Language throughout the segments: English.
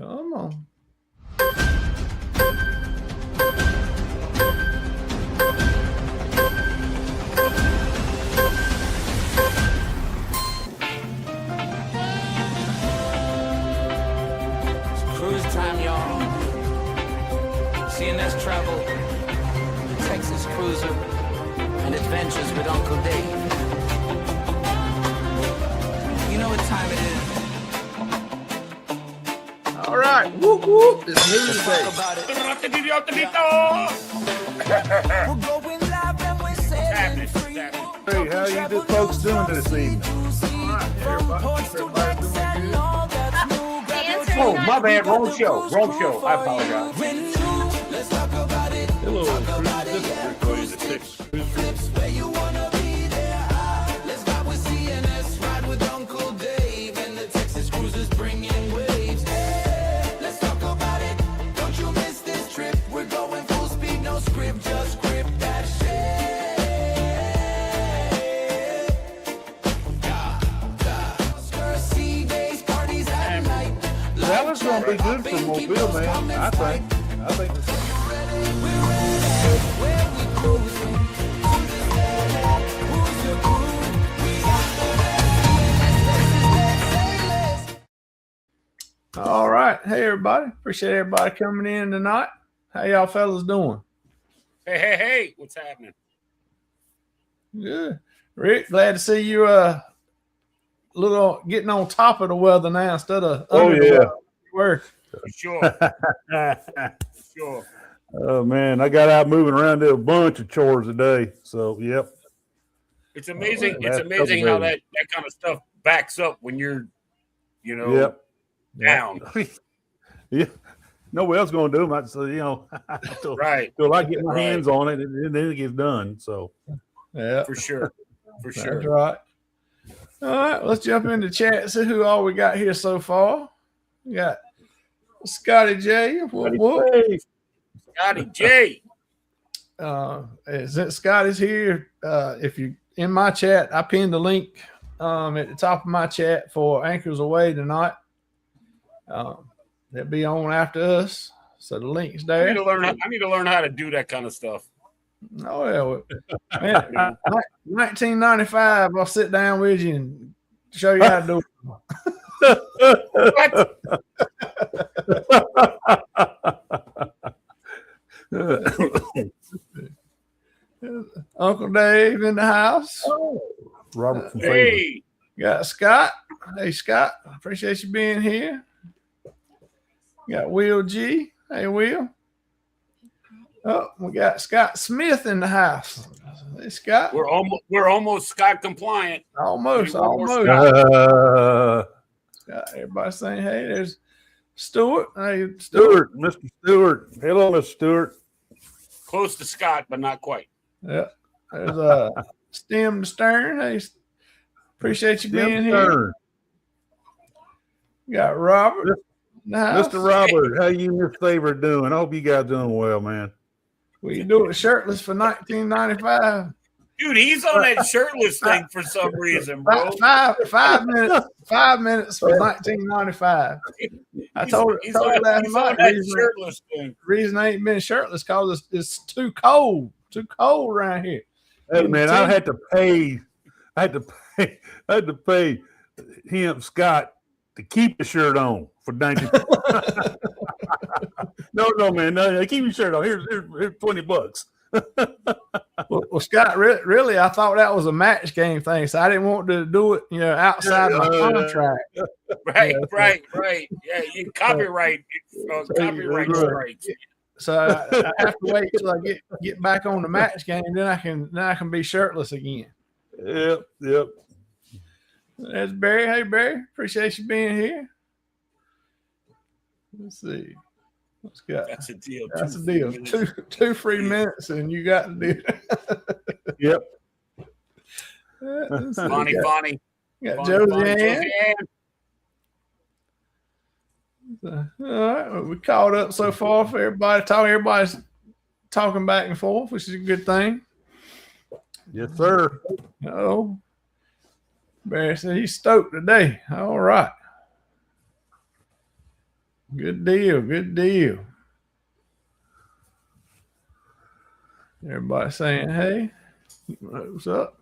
Come on. Cruise time, y'all. CNS Travel, Texas Cruiser, and Adventures with Uncle Dave. You know what time it is. All right. Whoop, whoop. It's news Let's day. talk about it. We're going live and we're setting free. Hey, how you folks doing this evening? Oh, my bad. Wrong show. Wrong show. I apologize. Let's talk about it. Hello, Talk about it. Where you wanna be there. Let's ride with CNS, ride with Uncle Dave, and the Texas Cruisers bringing waves. Hey, let's talk about it. Don't you miss this trip? We're going full speed, no script, just grip that shit. Sea days, parties at night. That was gonna be good for Mobile, man. I think. All right. Hey, everybody. Appreciate everybody coming in tonight. How y'all fellas doing? Hey, what's happening? Good. Rick, glad to see you little getting on top of the weather now instead of under the weather you were. Sure. Sure. Oh man, I got out moving around, did a bunch of chores today. So yep. It's amazing. That's It's amazing how amazing. that kind of stuff backs up when you're, down. Yeah. Nobody else gonna do it. So Right. till I get my Right. hands on it, and then it gets done. So Yeah. For sure. For That's sure. right. All right, let's jump into chat. See who all we got here so far. We got Scotty J. What? Scotty J. Since Scotty's here, if you in my chat, I pinned the link at the top of my chat for Anchors Away tonight. They'll be on after us, so the link's I there. need to learn how to do that kind of stuff. Oh yeah, man. 1995. I'll sit down with you and show you how to do it. Uncle Dave in the house. Robert from Facebook. Hey, Got Scott. Hey Scott, appreciate you being here. Got Will G. Hey Will. Oh, we got Scott Smith in the house. Hey Scott. we're almost Scott compliant. Almost. Uh, Scott, everybody saying, hey, there's Stuart. Hey Stewart, Mr. Stewart. Hello, Mr. Stewart. Close to Scott, but not quite. Yeah. There's Stem to Stern. Hey, appreciate you being here. Stern. Got Robert. in the house. Mr. Robert, how you and Miss Favor doing? I hope you guys doing well, man. We do it shirtless for 1995. Dude, he's on that shirtless thing for some reason, bro. Five minutes for 1995. I told He's her on last night. that shirtless thing. Reason I ain't been shirtless because it's too cold. Too cold around here. Hey man, I had to pay him, Scott, to keep the shirt on for 19. No, man, no, keep your shirt on. Here's $20. Well, Scott, really, I thought that was a match game thing, so I didn't want to do it, outside my contract. Right. Yeah, you copyright strikes. So I have to wait till I get back on the match game, then I can be shirtless again. Yep. That's Barry. Hey Barry, appreciate you being here. Let's see. What's got? That's a deal. That's a deal. Two free minutes, and you got the deal. Yep. Bonnie. Got Josie Ann. All right, well, we caught up so far for everybody. Everybody's talking back and forth, which is a good thing. Yes, sir. Oh, Barry said he's stoked today. All right. Good deal. Good deal. Everybody saying, hey, what's up?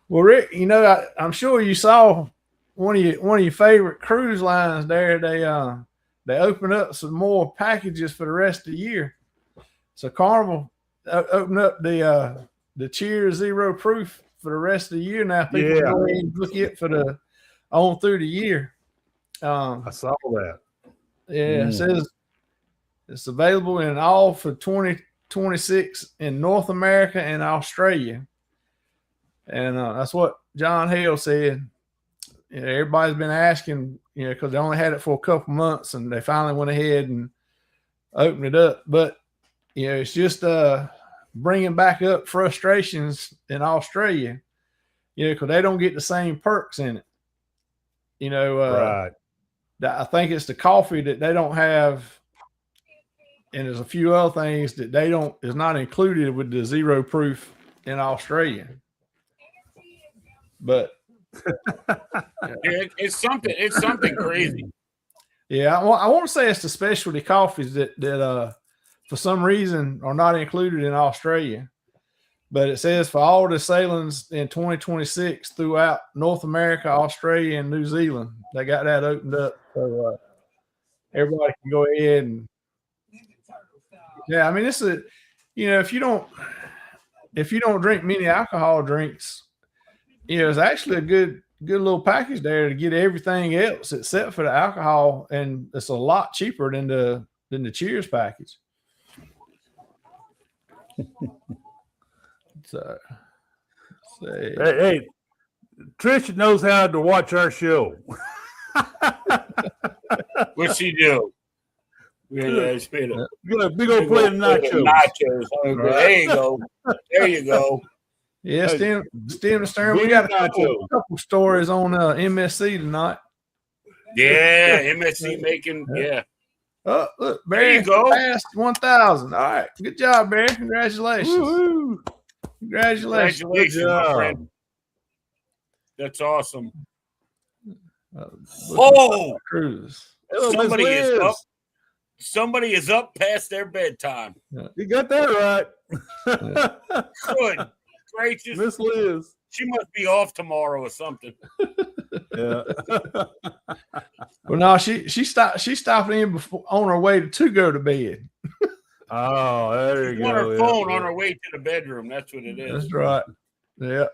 Well, Rick, you know, I'm sure you saw one of your favorite cruise lines there. They opened up some more packages for the rest of the year. So Carnival opened up the Cheers Zero Proof for the rest of the year. Now people can go ahead and book it for the on through the year. I saw that. Yeah, it says it's available in all for 2026 in North America and Australia. And that's what John Hale said. You know, everybody's been asking, you know, because they only had it for a couple months and they finally went ahead and opened it up. But, you know, it's just bringing back up frustrations in Australia, you know, because they don't get the same perks in it. You know, Right. I think it's the coffee that they don't have. And there's a few other things that is not included with the zero proof in Australia. But It's something crazy. yeah, I want to say it's the specialty coffees that for some reason are not included in Australia. But it says for all the sailings in 2026 throughout North America, Australia, and New Zealand, they got that opened up. So everybody can go ahead and yeah, I mean, this is, you know, if you don't drink many alcohol drinks, you know, it's actually a good little package there to get everything else except for the alcohol, and it's a lot cheaper than the Cheers package. So, Hey, Trisha knows how to watch our show. What's she do? Yeah, big old plate of nachos. Nachos. There you go. There you go. yeah, Stem and Stern, we got a couple stories on MSC tonight. Yeah, MSC making. Yeah. Oh, look, Barry, There you go. Past 1,000. All right, good job, Barry. Congratulations. Woo-hoo. Congratulations. Congratulations, Good my job. friend. That's awesome. Oh, cruise. Hello, Miss Somebody is Liz. up. Somebody is up past their bedtime. You got that right. Good gracious. Miss Liz. She must be off tomorrow or something. Yeah. Well, no, she stopped in before on her way to go to bed. Oh, there you She's go. on her Yeah, phone yeah. on her way to the bedroom. That's what it is. That's right. Yeah,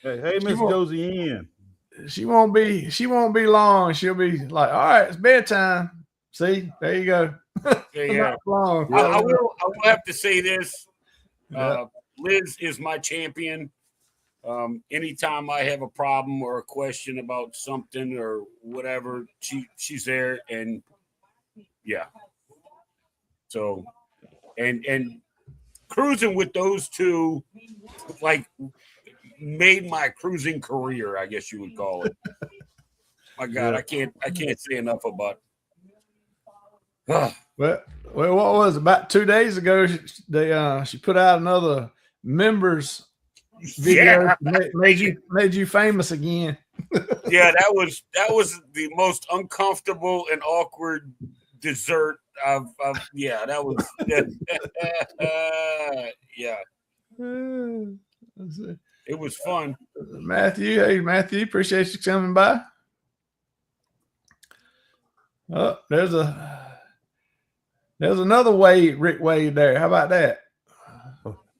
Hey, Miss Josie Ann. she won't be long. She'll be like, all right, it's bedtime. See, there you go. Yeah. Not long. I will have to say this. Yeah. Liz is my champion. Anytime I have a problem or a question about something or whatever, she's there, and yeah. So, and cruising with those two, like, made my cruising career, I guess you would call it. My God, Yeah. I can't say enough about. Well, what was it? About 2 days ago? She put out another members video. Yeah. Made you famous again. Yeah, that was the most uncomfortable and awkward dessert of yeah, that was yeah, it was fun. Matthew, hey Matthew, appreciate you coming by. Oh, there's another Rick Wade there. How about that?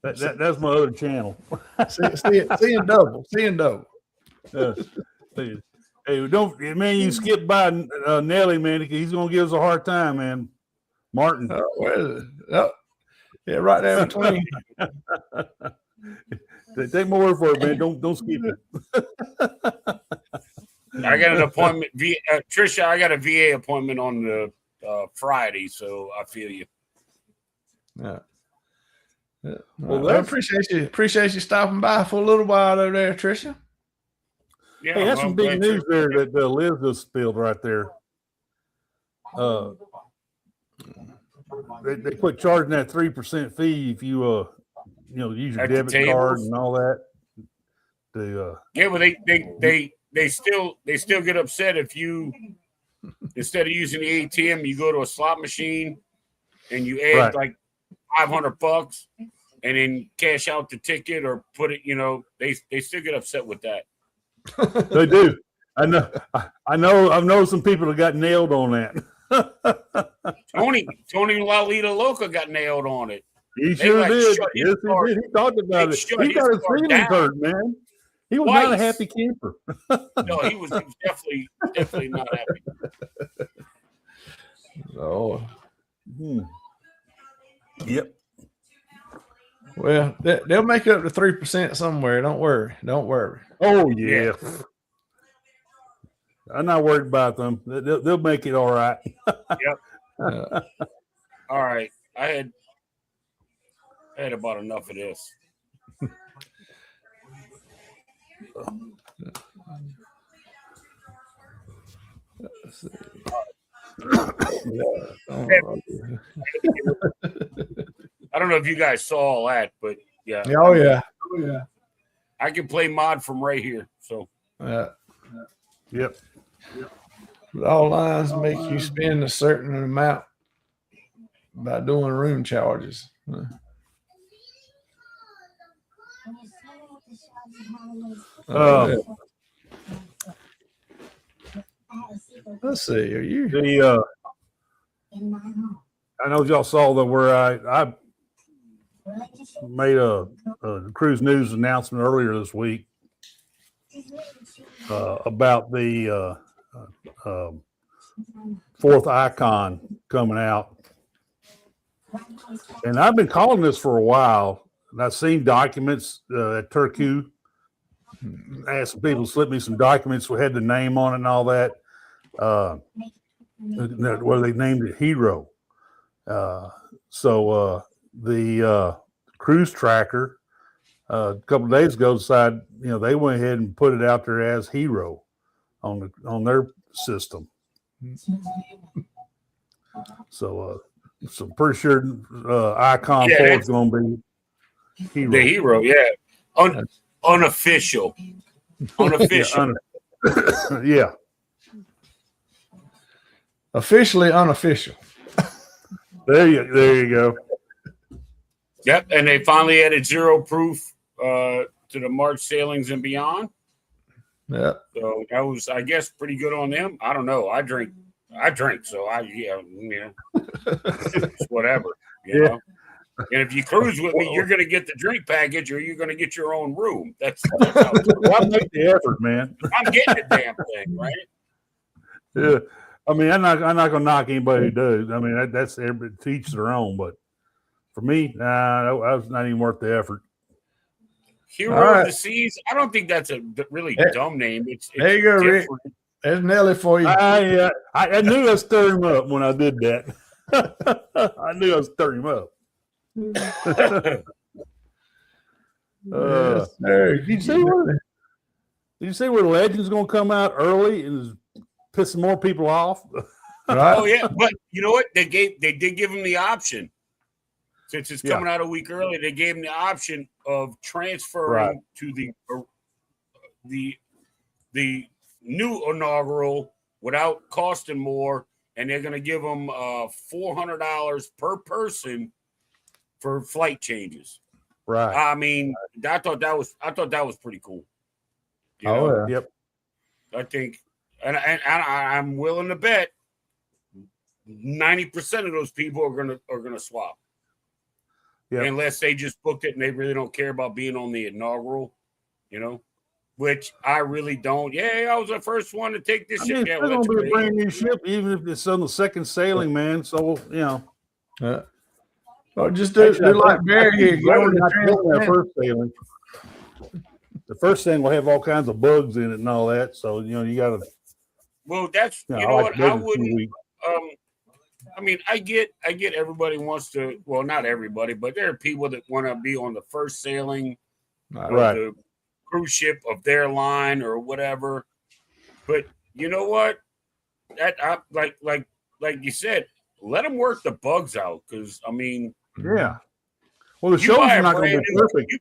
That's my other channel. Seeing double. Hey, don't, man, you skip by Nelly, man. He's going to give us a hard time, man. Martin. Oh, where is it? Oh, yeah, right there between. Take my word for it, man. Don't skip it. I got an appointment. Trisha, I got a VA appointment on the Friday, so I feel you. Yeah. Well, I appreciate you stopping by for a little while over there, Trisha. Yeah, Hey, that's well, some big glad news you're- there that Liz just spilled right there. They quit charging that 3% fee if you use your At the debit card tables? and all that. Yeah, but they still get upset if you instead of using the ATM, you go to a slot machine and you add Right. like $500 and then cash out the ticket or put it. They still get upset with that. They do. I know. I've known some people that got nailed on that. Tony Lalita Loca got nailed on it. He They, sure like, did. shut his Yes, he car- did. He talked about they it. shut He his got his car feelings down. hurt, man. He was not a Twice. happy camper. No, he was definitely not happy. Oh, Yep. well, they'll make up the 3% somewhere. Don't worry. Oh yeah. I'm not worried about them. They'll make it all right. Uh, All right, I had about enough of this. let's see. I don't know if you guys saw all that, but yeah, Oh yeah. I can play mod from right here. So Yep. All lines make you spend a certain amount by doing room charges. Uh, Let's see. Are you? I know y'all saw that where I made a cruise news announcement earlier this week about the fourth icon coming out. And I've been calling this for a while. And I've seen documents at Turku. I asked some people to slip me some documents that had the name on it and all that. Where they named it Hero. So the cruise tracker a couple of days ago decided, they went ahead and put it out there as Hero on their system. So I'm pretty sure Icon 4 is going to be Hero. the hero, yeah, unofficial. Yeah. Officially unofficial. There you go. Yep, and they finally added zero proof to the March sailings and beyond. Yeah. So that was, I guess, pretty good on them. I don't know. I drink, so it's whatever. You know. And if you cruise with me, you're going to get the drink package, or you're going to get your own room. That's how it works. Well, I make the effort, man. I'm getting the damn thing, right? Yeah. I mean, I'm not going to knock anybody who does. I mean, that's everybody to each their own. But for me, that was not even worth the effort. Hero of the Seas. I don't think that's a really dumb name. It's there you go, Rick. There's Nelly for you. I knew I stirred him up when I did that. I knew I stirred him up. Yes, sir. Did you see where Legend's going to come out early and is pissing more people off? Right? Oh yeah, but you know what? They did give him the option. Since it's coming out a week early, they gave him the option of transferring to the new inaugural without costing more, and they're going to give them $400 per person for flight changes. Right. I mean, I thought that was pretty cool. You know? Yeah. Yep. I think, and I'm willing to bet 90% of those people are gonna swap. Yep. Unless they just booked it and they really don't care about being on the inaugural, which I really don't. Yeah, I was the first one to take this ship. It's Yeah, still well, going to that's be a great. brand new ship, even if it's on the second sailing, man. So, Oh, just do like Barry here. Go on not the built that trans- first sailing. The first sailing will have all kinds of bugs in it and all that. So, you got to. Well, that's I you know like what I bugs wouldn't. week. I mean, I get everybody wants to. Well, not everybody, but there are people that want to be on the first sailing of Right. the cruise ship of their line or whatever. But you know what? Like you said, let them work the bugs out, because I mean, Yeah. Well, the You shows buy are a not going to brand be new, perfect. you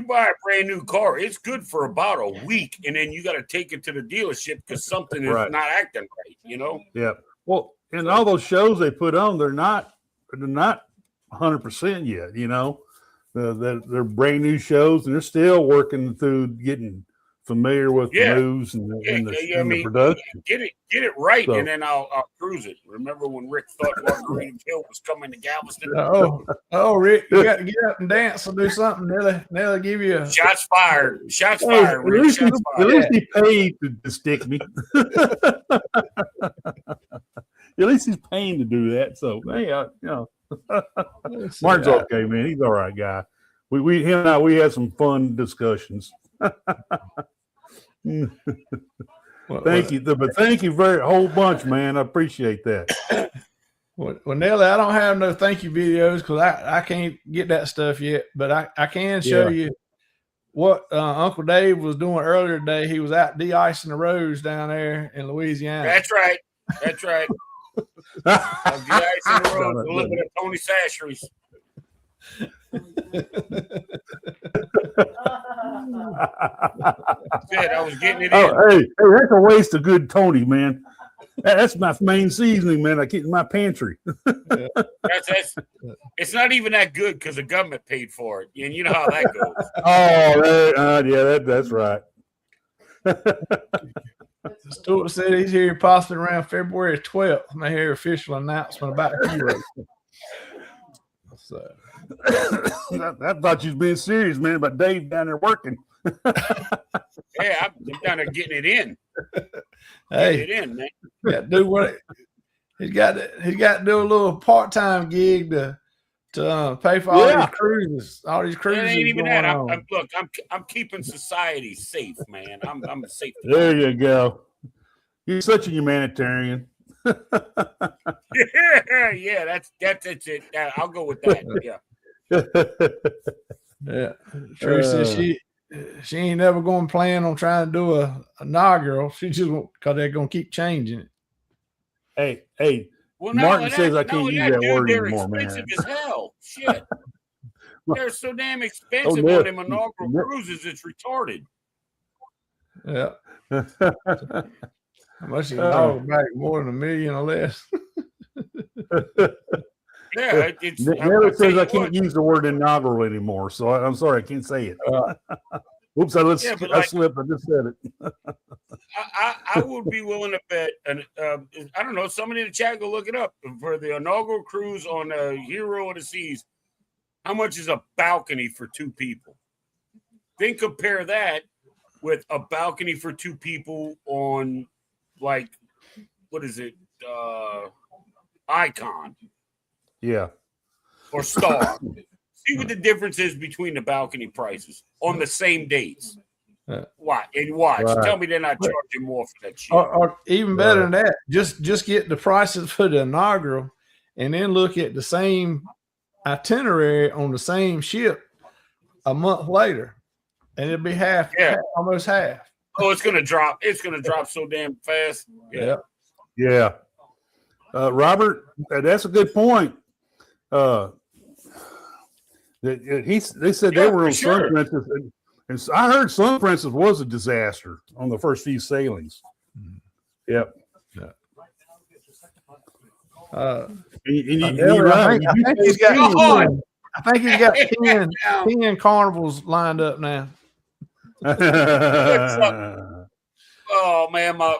buy a brand new car. It's good for about a week, and then you got to take it to the dealership because something is Right. not acting right. You know. Yeah. Well, and all those shows they put on, they're not 100% yet. You know, they're brand new shows, and they're still working through getting familiar with Yeah. the moves and I the mean, production. get it right, So- and then I'll cruise it. Remember when Rick thought Margaritaville was coming to Galveston? Rick, you got to get up and dance or do something. They'll give you a Shots fired! Shots Hey, fired! Rick. at Shots fired! least he paid to stick me. At least he's paying to do that. So, hey, Martin's okay, man. He's all right guy. Him and I, we had some fun discussions. Thank you, but thank you very a whole bunch, man. I appreciate that. Well, Nelly, I don't have no thank you videos because I can't get that stuff yet, but I can show you what Uncle Dave was doing earlier today. He was out de-icing the roads down there in Louisiana. That's right. That's right. The ice in the road, a little bit of Tony Sasheries. Said I was getting it in. Hey, that's a waste of good Tony, man. That's my main seasoning, man. I keep in my pantry. That's it's not even that good because the government paid for it, and you know how that goes. That's right. Stuart said he's here possibly around February 12th. May hear official announcement about the hero. So I thought you was being serious, man, about Dave down there working. Yeah, I'm down there getting it in. hey, Getting it in, man. yeah, do what he's got to do a little part-time gig to pay for all these cruises. All these It cruises. ain't even going that. on. I'm keeping society safe, man. I'm a safe. There you go. You're such a humanitarian. Yeah, that's it. I'll go with that. Yeah. Yeah, Teresa says she ain't never going to plan on trying to do a inaugural. She just won't because they're going to keep changing it. Hey. Well, Martin says I can't use that word they're anymore, man. expensive as hell. Shit. They're so damn expensive no. on them inaugural cruises. It's retarded. Yeah. How much is dog back? More than $1 million or less. Yeah, it's. Never says I can't use the word inaugural anymore, so I'm sorry, I can't say it. Oops, I slipped. I just said it. I would be willing to bet, and I don't know, somebody in the chat go look it up for the inaugural cruise on Hero of the Seas. How much is a balcony for two people? Then compare that with a balcony for two people on, like, what is it? Icon. Yeah. Or Star. See what the difference is between the balcony prices on the same dates. Why? And watch. Right. Tell me they're not charging more for that shit. Or even better than that, just get the prices for the inaugural and then look at the same itinerary on the same ship a month later. And it'll be almost half. Oh, it's gonna drop. It's gonna drop so damn fast. Yeah. Robert, that's a good point. They said they were on Sun Princess, and I heard Sun Princess was a disaster on the first few sailings. Yep. I think he's got 10 carnivals lined up now. Oh man, my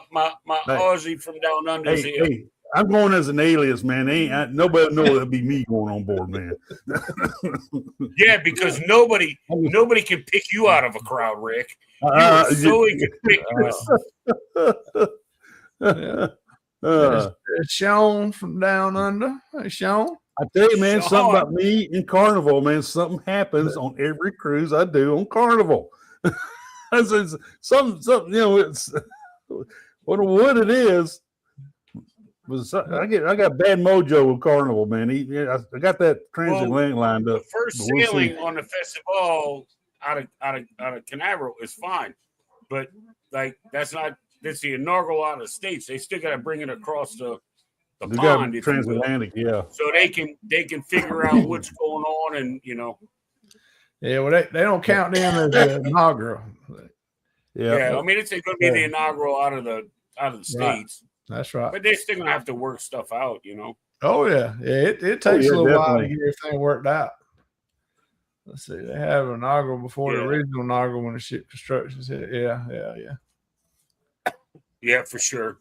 Aussie from down under is here. Hey, I'm going as an alias, man. Nobody know it'll be me going on board, man. Yeah, because nobody can pick you out of a crowd, Rick. You are so inconspicuous. It's Sean from down under. Hey, Sean. I tell you, man, something about me in Carnival, man. Something happens on every cruise I do on Carnival. It's something, you know, it's what it is. I got bad mojo with Carnival, man. I got that transatlantic lined up. The first sailing on the festival out of Canaveral is fine, but like that's the inaugural out of the States. They still got to bring it across the the We got pond, if you will, transatlantic, yeah. so they can figure out what's going on, and Yeah, well, they don't count them as the inaugural. yeah. I mean, it's going to be the inaugural out of the states, That's right. but they're still going to have to work stuff out, Oh yeah, it takes yeah, a little while to definitely. get everything worked out. Let's see, they have an inaugural before the Yeah. original inaugural when the ship construction's hit. Yeah. Yeah, for sure.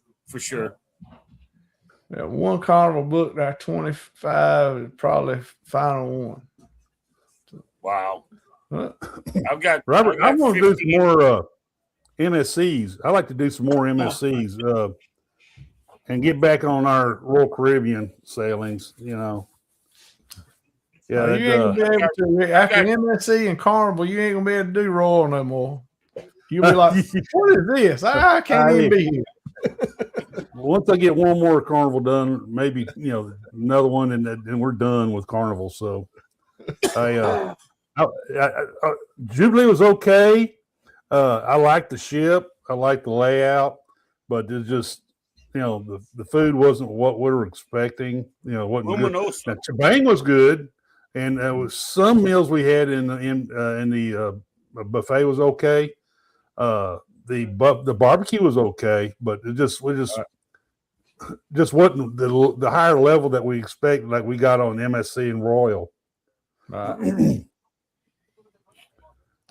Yeah, one carnival booked our 25 is probably final one. Wow. Huh? I've got Robert, I want to do some 15. more MSCs. I like to do some more MSCs and get back on our Royal Caribbean sailings. Yeah, You ain't gonna be able to after MSC and Carnival. You ain't gonna be able to do Royal no more. You'll be like, "What is this? I can't even be here." once I get one more Carnival done, maybe another one, and then we're done with Carnival. So, Jubilee was okay. I liked the ship. I liked the layout, but it's just the food wasn't what we were expecting. Wasn't good. Luminosa. Now, Chibang was good, and there was some meals we had in the buffet was okay. The barbecue was okay, but it just wasn't the higher level that we expected, like we got on MSC and Royal. Right.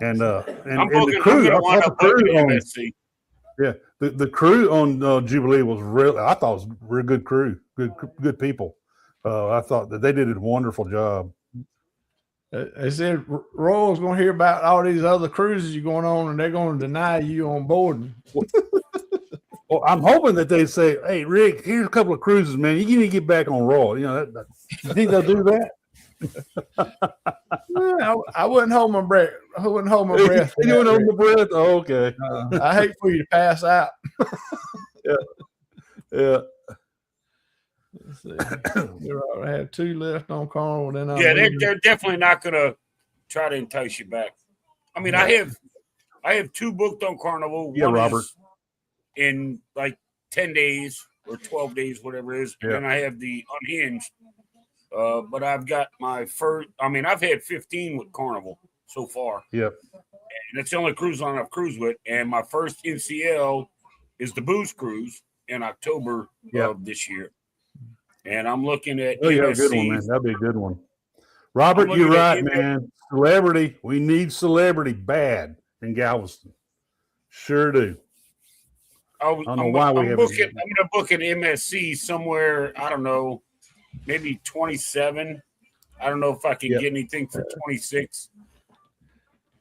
I'm the crew, going to wind up booking MSC. the crew on Jubilee was real. I thought it was a real good crew, good people. I thought that they did a wonderful job. They said Royal's going to hear about all these other cruises you're going on, and they're going to deny you on board. Well, I'm hoping that they say, "Hey, Rick, here's a couple of cruises, man. You need to get back on Royal." You think they'll do that? I wouldn't hold my breath. I wouldn't hold my breath. You doing on the breath? Oh, okay. I hate for you to pass out. Yeah. Let's see. I have 2 left on Carnival. Then They're definitely not going to try to entice you back. I mean, I have 2 booked on Carnival. Yeah, One Robert. is in like 10 days or 12 days, whatever it is. And then I have the Unhinged. But I've got my first. I mean, I've had 15 with Carnival so far. Yep. And it's the only cruise line I've cruised with. And my first NCL is the Booze Cruise in October of this year. And I'm looking at Oh, yeah, a good one, man. That'd be a good one. Robert, you're right, man. Celebrity. We need celebrity bad in Galveston. Sure do. I'm going to book an MSC somewhere, I don't know, maybe 27. I don't know if I can get anything for 26.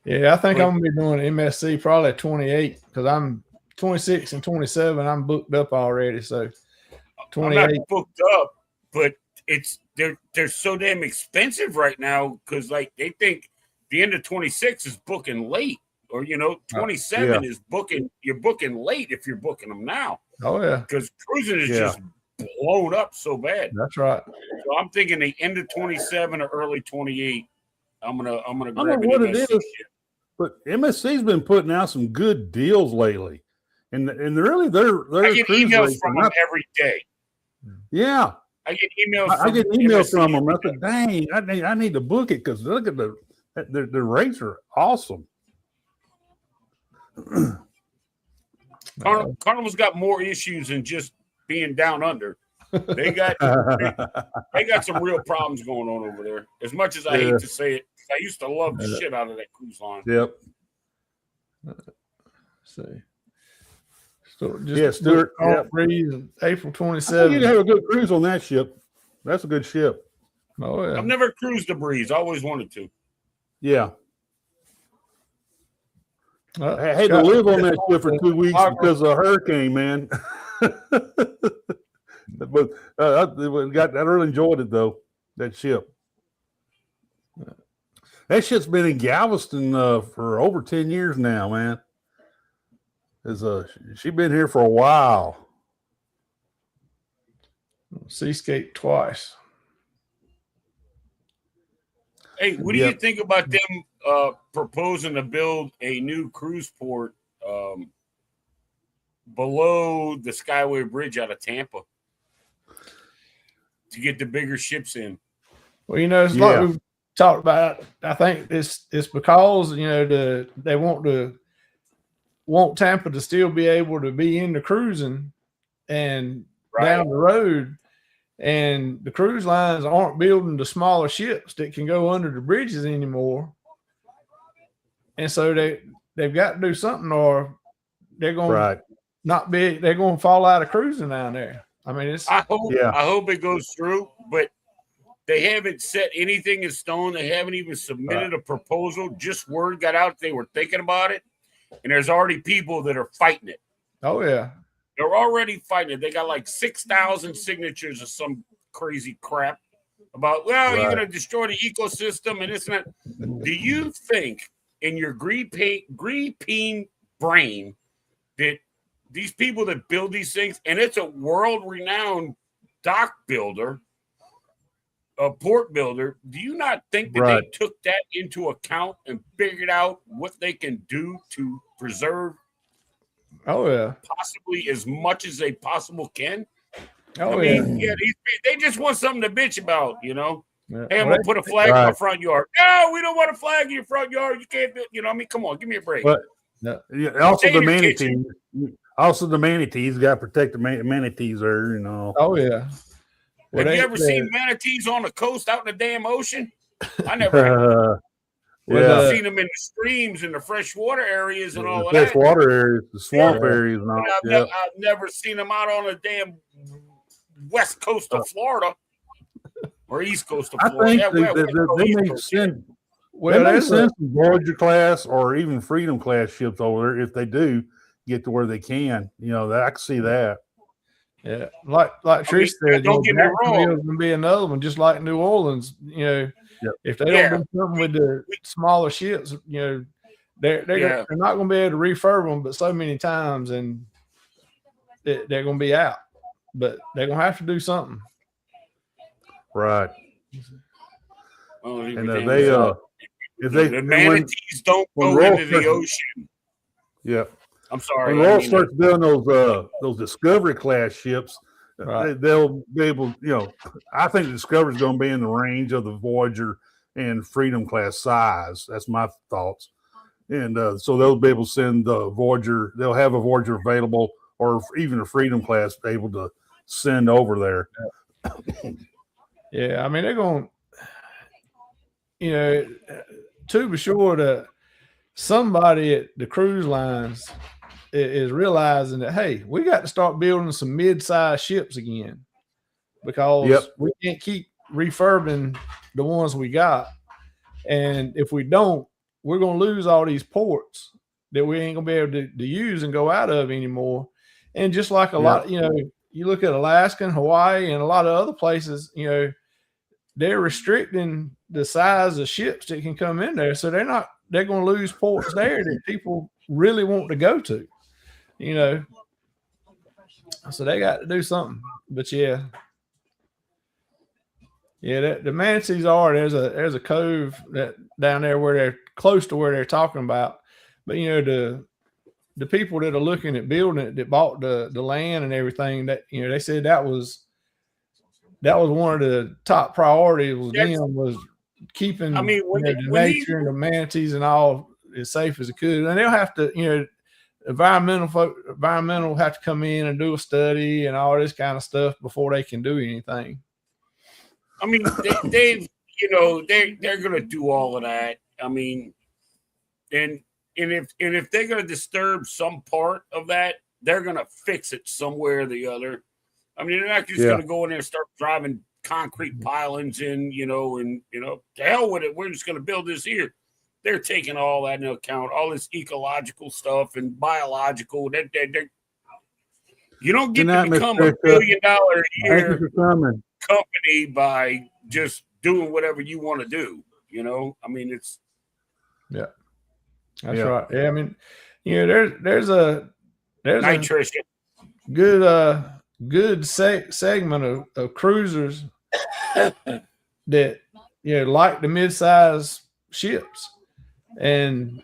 Yeah, I think I'm going to be doing MSC probably at 28 because I'm 26 and 27. I'm booked up already. So 28. I'm not booked up, but they're so damn expensive right now because like they think the end of 26 is booking late. Or 27 is booking. You're booking late if you're booking them now. Oh yeah, because cruising is just blown up so bad. That's right. So I'm thinking the end of 27 or early 28. I'm gonna grab I don't know what it is, but MSC's been putting out some good deals lately, and really they're I get emails from them every day. Yeah, I get emails. I get emails from them. I said, "Dang, I need to book it because look at the rates are awesome." Carnival's got more issues than just being down under. They got some real problems going on over there. As much as I hate to say it, I used to love the shit out of that cruise line. Yep. See. So just Stuart. April 27th. I think you'd have a good cruise on that ship. That's a good ship. Oh yeah. I've never cruised the Breeze. I always wanted to. Yeah. I had to live on that ship for 2 weeks because of a hurricane, man. But I really enjoyed it though. That ship. That ship's been in Galveston for over 10 years now, man. She's been here for a while. Seascape twice. Hey, what do you think about them proposing to build a new cruise port below the Skyway Bridge out of Tampa? to get the bigger ships in. Well, you know, it's Yeah. like we've talked about. I think it's because you know they want Tampa to still be able to be into cruising and down the road, and the cruise lines aren't building the smaller ships that can go under the bridges anymore, and so they've got to do something, or they're going Right. to not be. They're going to fall out of cruising down there. I mean, it's I hope Yeah. I hope it goes through, but they haven't set anything in stone. They haven't even submitted a proposal. Just word got out they were thinking about it, and there's already people that are fighting it. oh yeah. They're already fighting it. They got like 6,000 signatures of some crazy crap about, well, you're Right. going to destroy the ecosystem and this and that. Do you think in your green brain that these people that build these things, and it's a world-renowned dock builder, a port builder, do you not think that Right. they took that into account and figured out what they can do to preserve Oh yeah. possibly as much as they possible can? Oh I yeah. mean, they just want something to bitch about, you know. Yeah. Hey, I'm Well, gonna put a flag in my Right. front yard. No, we don't want a flag in your front yard. You can't do, you know. I mean, come on, give me a break. But yeah, also Stay the in your manatees. Also the manatees. Got to protect the manatees there. You know. oh yeah. Well, Have you they- ever they- seen manatees on the coast out in the damn ocean? I never have. Well, Yeah. I've seen them in the streams and the freshwater areas and all The of that. freshwater areas, the swamp Yeah. areas, and all. But Yeah. I've never seen them out on the damn west coast of Florida or east coast of I Florida. think Yeah, well, they East may Coast, send. well, They may there's send some Voyager class or even Freedom class ships over there if they do get to where they can. You know, that I can see that. yeah, like Trish said, don't get me wrong. Jacksonville's gonna be another one, just like New Orleans. You know, Yep. if they Yeah. don't do something with the smaller ships, you know, they're Yeah. not gonna be able to refurb them, but so many times, and they're gonna be out. But they're gonna have to do something. Right. Oh, And damn, they so if they the when, manatees don't when go Royal into the starts- ocean. yeah. I'm sorry. When I Royal mean, starts building those Discovery class ships, Right. they'll be able. You know, I think the Discovery is going to be in the range of the Voyager and Freedom class size. That's my thoughts. And so they'll be able to send the Voyager. They'll have a Voyager available, or even a Freedom class able to send over there. Yeah, I mean they're going. You know, to be sure that somebody at the cruise lines is realizing that, hey, we got to start building some mid-sized ships again, because Yep. we can't keep refurbing the ones we got, and if we don't, we're going to lose all these ports that we ain't going to be able to use and go out of anymore. And just like a lot, you know, you look at Alaska and Hawaii and a lot of other places, you know, they're restricting the size of ships that can come in there, so they're going to lose ports there that people really want to go to, you know. So they got to do something. But yeah, the manatees there's a cove that down there where they're close to where they're talking about. But you know, the people that are looking at building it, that bought the land and everything, that, you know, they said that was one of the top priorities with them, was keeping, I mean, when you know, they- the when nature and the manatees and all as safe as it could. And they'll have to, you know, environmental have to come in and do a study and all this kind of stuff before they can do anything. I mean, they've, you know, they're gonna do all of that. I mean, and if they're gonna disturb some part of that, they're gonna fix it somewhere or the other. I mean, they're not just gonna go in there and start driving concrete pilings in, you know, and you know, to hell with it. We're just gonna build this here. They're taking all that into account, all this ecological stuff and biological. You don't get to become $1 billion a Thank you year for coming. company by just doing whatever you want to do. You know, I mean, it's That's Yeah. right. Yeah, I mean, you know, there's a nutrition. good segment of cruisers that, you know, like the mid-size ships and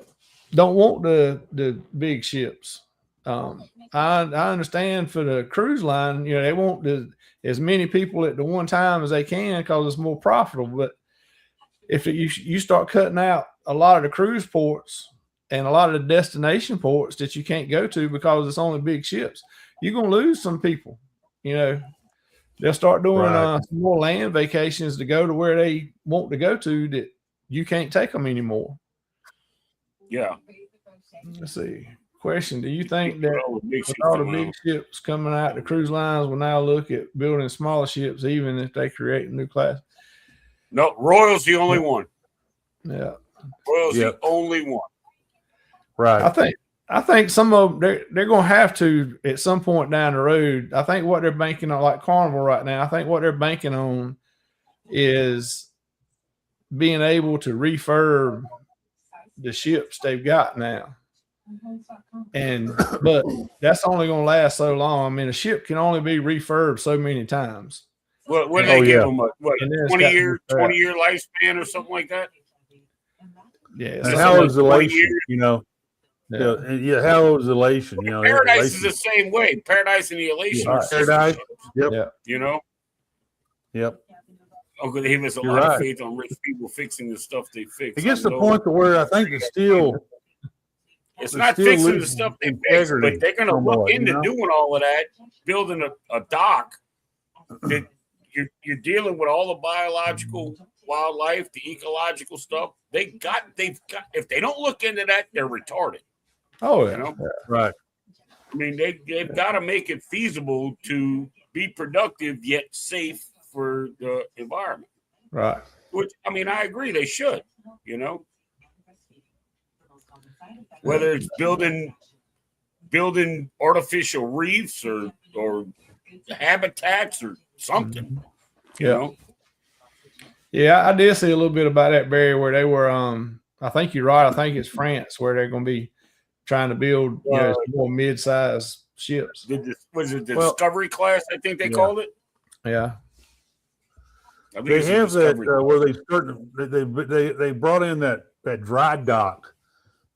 don't want the big ships. I understand for the cruise line, they want as many people at the one time as they can because it's more profitable. But if you start cutting out a lot of the cruise ports and a lot of the destination ports that you can't go to because it's only big ships, you're gonna lose some people. They'll start doing some more land vacations to go to where they want to go to that you can't take them anymore. Yeah. Let's see. Question: do you think that All the big with ships all the come big out. ships coming out, the cruise lines will now look at building smaller ships, even if they create a new class? No, Royal's the only one. Yeah, Royal's Yep. the only one. Right. I think some of them they're going to have to at some point down the road. I think what they're banking on, like Carnival right now, I think what they're banking on is being able to refurb the ships they've got now. But that's only going to last so long. I mean, a ship can only be refurbed so many times. What do Oh, they give yeah. them? What And then it's 20 got to year be fair. 20-year lifespan or something like that? Yeah, And So how like is 20 elation? years. Yeah, how is elation? Paradise is elation. the same way. Paradise and the Elation are sister Paradise. ships, Yep. Yep. Uncle Dave has a You're lot of right. faith on rich people fixing the stuff they fix. It gets I to the know. point to where I think the steel. It's It not still fixing the loses stuff they fix, integrity but they're going to look somewhat, into doing all of that, building a dock that you're dealing with all the biological wildlife, the ecological stuff. They've got. If they don't look into that, they're retarded. Oh yeah. You know? Right. I mean, they've got to make it feasible to be productive yet safe for the environment. Right. Which, I mean, I agree they should. Whether it's building artificial reefs or habitats or something. You know? Yeah, I did see a little bit about that, Barry, where they were. I think you're right. I think it's France where they're going to be trying to build more mid-sized ships. Was it the Discovery class? I think they called it. Yeah. I think They it's the have that Discovery where they brought in that dry dock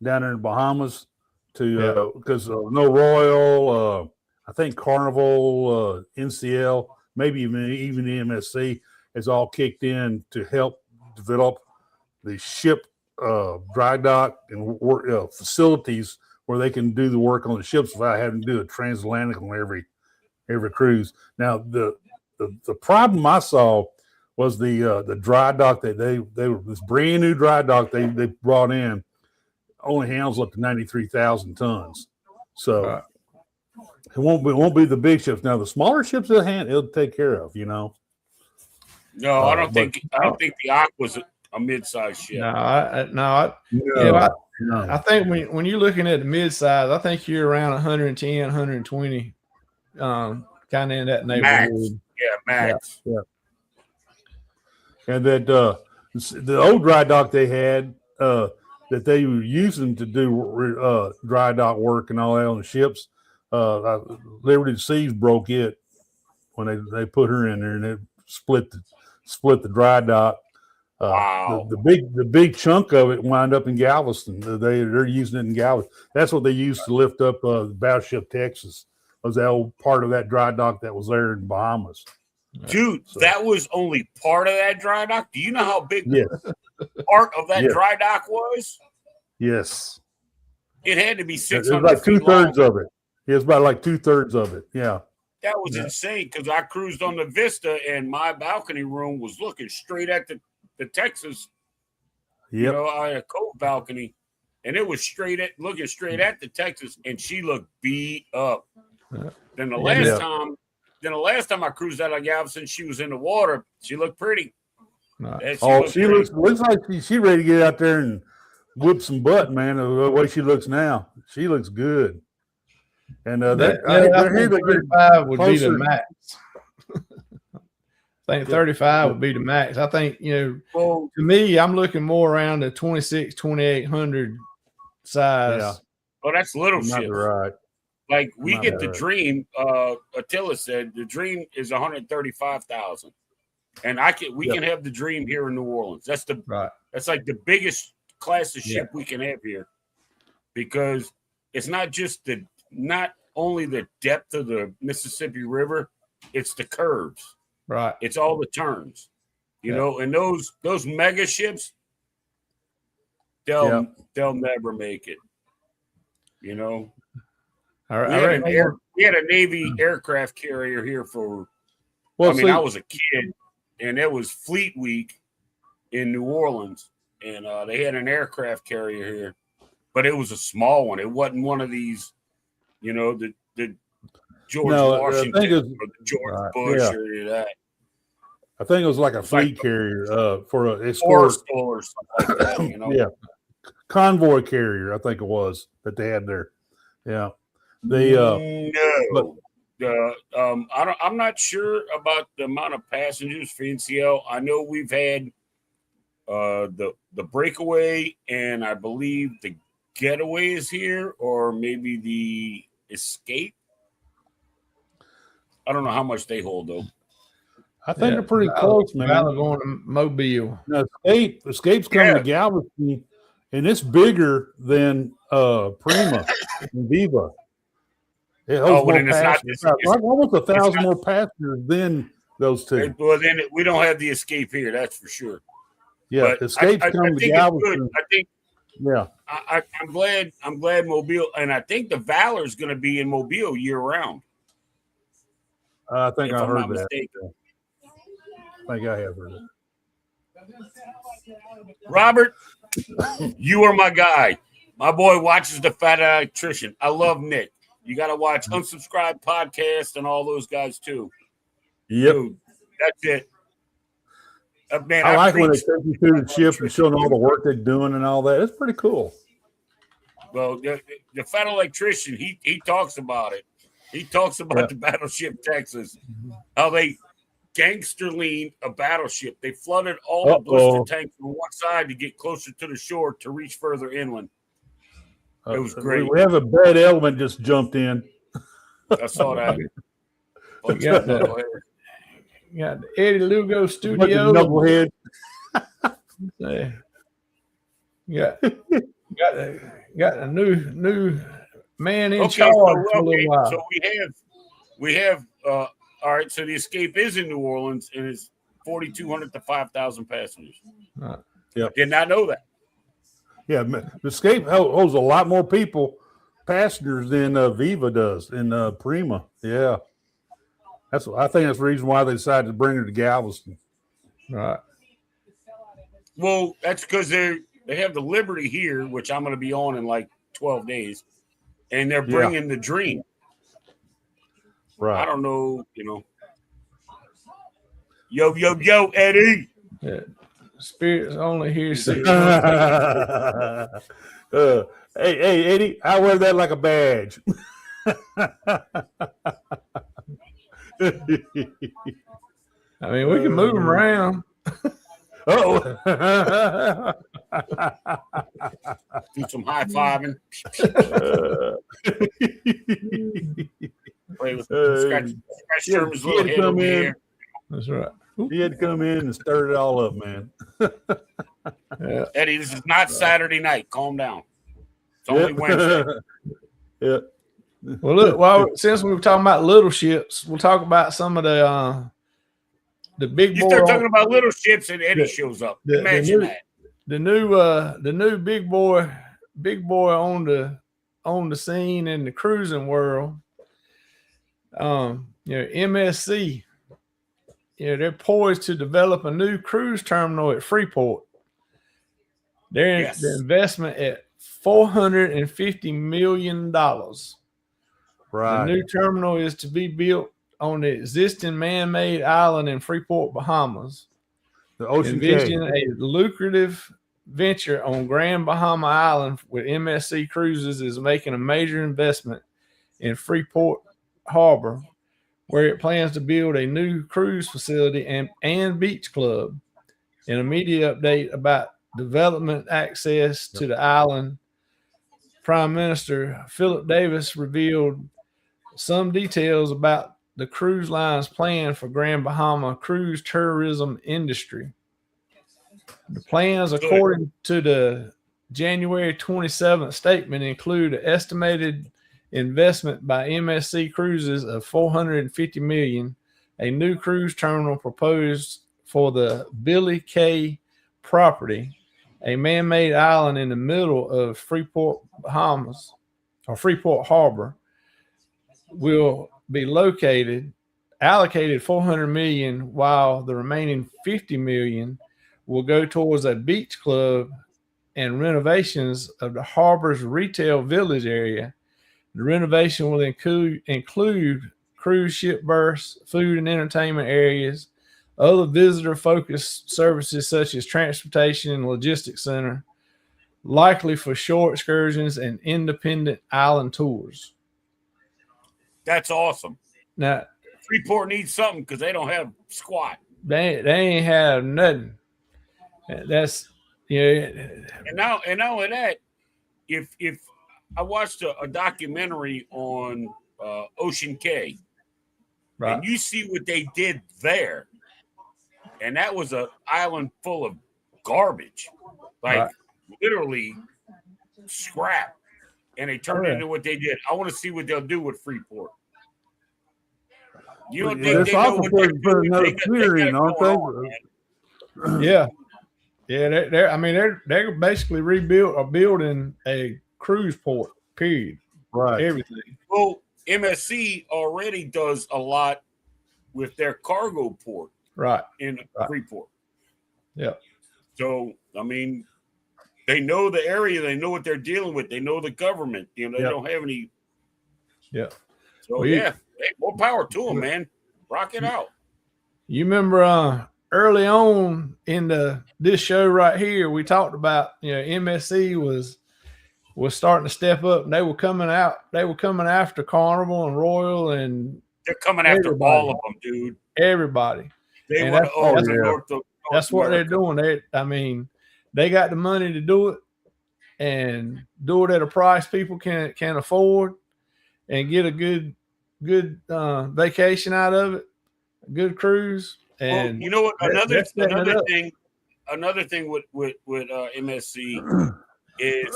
down in the Bahamas to because no Royal, I think Carnival, NCL, maybe even the MSC has all kicked in to help develop the ship dry dock and work facilities where they can do the work on the ships without having to do a transatlantic on every cruise. Now the problem I saw was the dry dock that they were this brand new dry dock they brought in only handles up to 93,000 tons. So it won't be the big ships. Now the smaller ships it'll take care of, No, I don't think the Aqua was a mid-sized ship. No, I think when you're looking at the mid-size, I think you're around 110, 120, kind of in that neighborhood. Max. Yeah, max. Yeah. And that the old dry dock they had that they were using to do dry dock work and all that on the ships, Liberty Seas broke it when they put her in there and it split the dry dock. Wow. The big chunk of it wound up in Galveston. They're using it in Galveston. That's what they used to lift up the Battleship Texas. Was that old part of that dry dock that was there in Bahamas? Dude, that was only part of that dry dock. Do you know how big Yes. part of that dry dock was? Yes. It had to be It's 600 like feet 2/3 long. of it. It's about like 2/3 of it. Yeah. That was insane because I cruised on the Vista and my balcony room was looking straight at the Texas. Yep. I had a cove balcony and it was looking straight at the Texas and she looked beat up. Then the last time I cruised out of Galveston, she was in the water. She looked pretty. She looks like she ready to get out there and whip some butt, man. The way she looks now, she looks good. And I think 35 would be the max. I think 35 would be the max. I think, to me, I'm looking more around the 26, 2,800 size. Yeah. Oh, that's little shit. Right. Like we get the Dream. Attila said the Dream is 135,000, and we can have the Dream here in New Orleans. That's like the biggest class of ship we can have here, because it's not just the not only the depth of the Mississippi River, it's the curves. Right. It's all the turns. You Yeah. know, and those mega ships, they'll never make it. You know, All right. we had a Navy aircraft carrier here for. Well, I mean, see, I was a kid, and it was Fleet Week in New Orleans, and they had an aircraft carrier here, but it was a small one. It wasn't one of these, you know, the George Washington I think or the George Bush or any of that. I think it was like a It's fleet like carrier for an escort. Or something like that, you know. Yeah, convoy carrier. I think it was that they had there. Yeah, they. I'm not sure about the amount of passengers for NCL. I know we've had the breakaway, and I believe the getaway is here, or maybe the escape. I don't know how much they hold though. I think they're pretty close, man. Valor going to Mobile. Now, Escape's coming to Galveston, and it's bigger than Prima and Viva. It holds more passengers. Almost 1,000 more passengers than those two. Well, then we don't have the escape here. That's for sure. Yeah, But Escape's coming to Galveston. I think. Yeah, I'm glad Mobile, and I think the Valor is going to be in Mobile year round. I think if I I'm heard not that. mistaken. I think I have heard it. Robert, you are my guy. My boy watches the Fat Electrician. I love Nick. You got to watch Unsubscribed Podcast and all those guys too. Yep. Dude, that's it. Man, I like when they take you through the ship and showing all the work they're doing and all that. It's pretty cool. Well, the Fat Electrician, he talks about it. He talks about the battleship Texas, how they gangster leaned a battleship. They flooded all the blister tanks on one side to get closer to the shore to reach further inland. It was great. We have a bad element just jumped in. I saw that. You got the Eddie Lugo studio. Knucklehead. Got a new man in charge for a little while. So we have all right. So the Escape is in New Orleans and it's 4,200 to 5,000 passengers. Yeah, did not know that. Yeah, the Escape holds a lot more passengers than Viva does in Prima. Yeah, I think that's the reason why they decided to bring her to Galveston. Right. Well, that's because they have the Liberty here, which I'm going to be on in like 12 days, and they're bringing the Dream. Right. I don't know, you know. Yo, Eddie. Yeah. Spirits only here. Hey, Eddie, I wear that like a badge. I mean, we can move them around. Do some high fiving. Play with scratch Sherman's little head over here. That's right. He had to come in and stir it all up, man. Eddie, this is not Saturday night. Calm down. It's only Wednesday. Yeah. Well, look. Since we were talking about little ships, we'll talk about some of the big. You start talking about little ships, and Eddie shows up. Imagine that. The new big boy on the scene in the cruising world. MSC. They're poised to develop a new cruise terminal at Freeport. The investment at $450 million. Right. The new terminal is to be built on the existing man-made island in Freeport, Bahamas. The Ocean Envision a lucrative venture on Grand Bahama Island with MSC Cruises is making a major investment in Freeport Harbor, where it plans to build a new cruise facility and beach club. In a media update about development access to the island, Prime Minister Philip Davis revealed some details about the cruise line's plan for Grand Bahama cruise tourism industry. The plans, according to the January 27th statement, include an estimated investment by MSC Cruises of $450 million, a new cruise terminal proposed for the Billy Cay property, a man-made island in the middle of Freeport, Bahamas, or Freeport Harbor, will be allocated $400 million, while the remaining $50 million will go towards a beach club and renovations of the harbor's retail village area. The renovation will include cruise ship berths, food and entertainment areas, other visitor-focused services such as transportation and logistics center, likely for shore excursions and independent island tours. That's awesome. Now, Freeport needs something because they don't have squat. they ain't have nothing. That's And now with that, if I watched a documentary on Ocean Cay, right. and you see what they did there, and that was an island full of garbage, like Right. literally scrap, and they turned Oh, it yeah. into what they did. I want to see what they'll do with Freeport. You don't Yeah, think that's they know awful what for- they're for doing? another They got period, it aren't going they? on, man. Yeah. They're basically building a cruise port, period. Right. Everything. Well, MSC already does a lot with their cargo port Right. in Right. Freeport. Yeah. So, I mean, they know the area, they know what they're dealing with, they know the government. You know, they Yep. don't have any. Yeah. So, Well, hey, more power to them, man. Rock it out. You remember early on in this show right here, we talked about, MSC was starting to step up, and they were coming after Carnival and Royal and They're coming after Everybody. all of them, dude. everybody. They And want to that's- own that's- North That's what they're America. doing. They got the money to do it and do it at a price people can afford and get a good vacation out of it, a good cruise. Well, And you know what? they're setting it up. Another thing with MSC is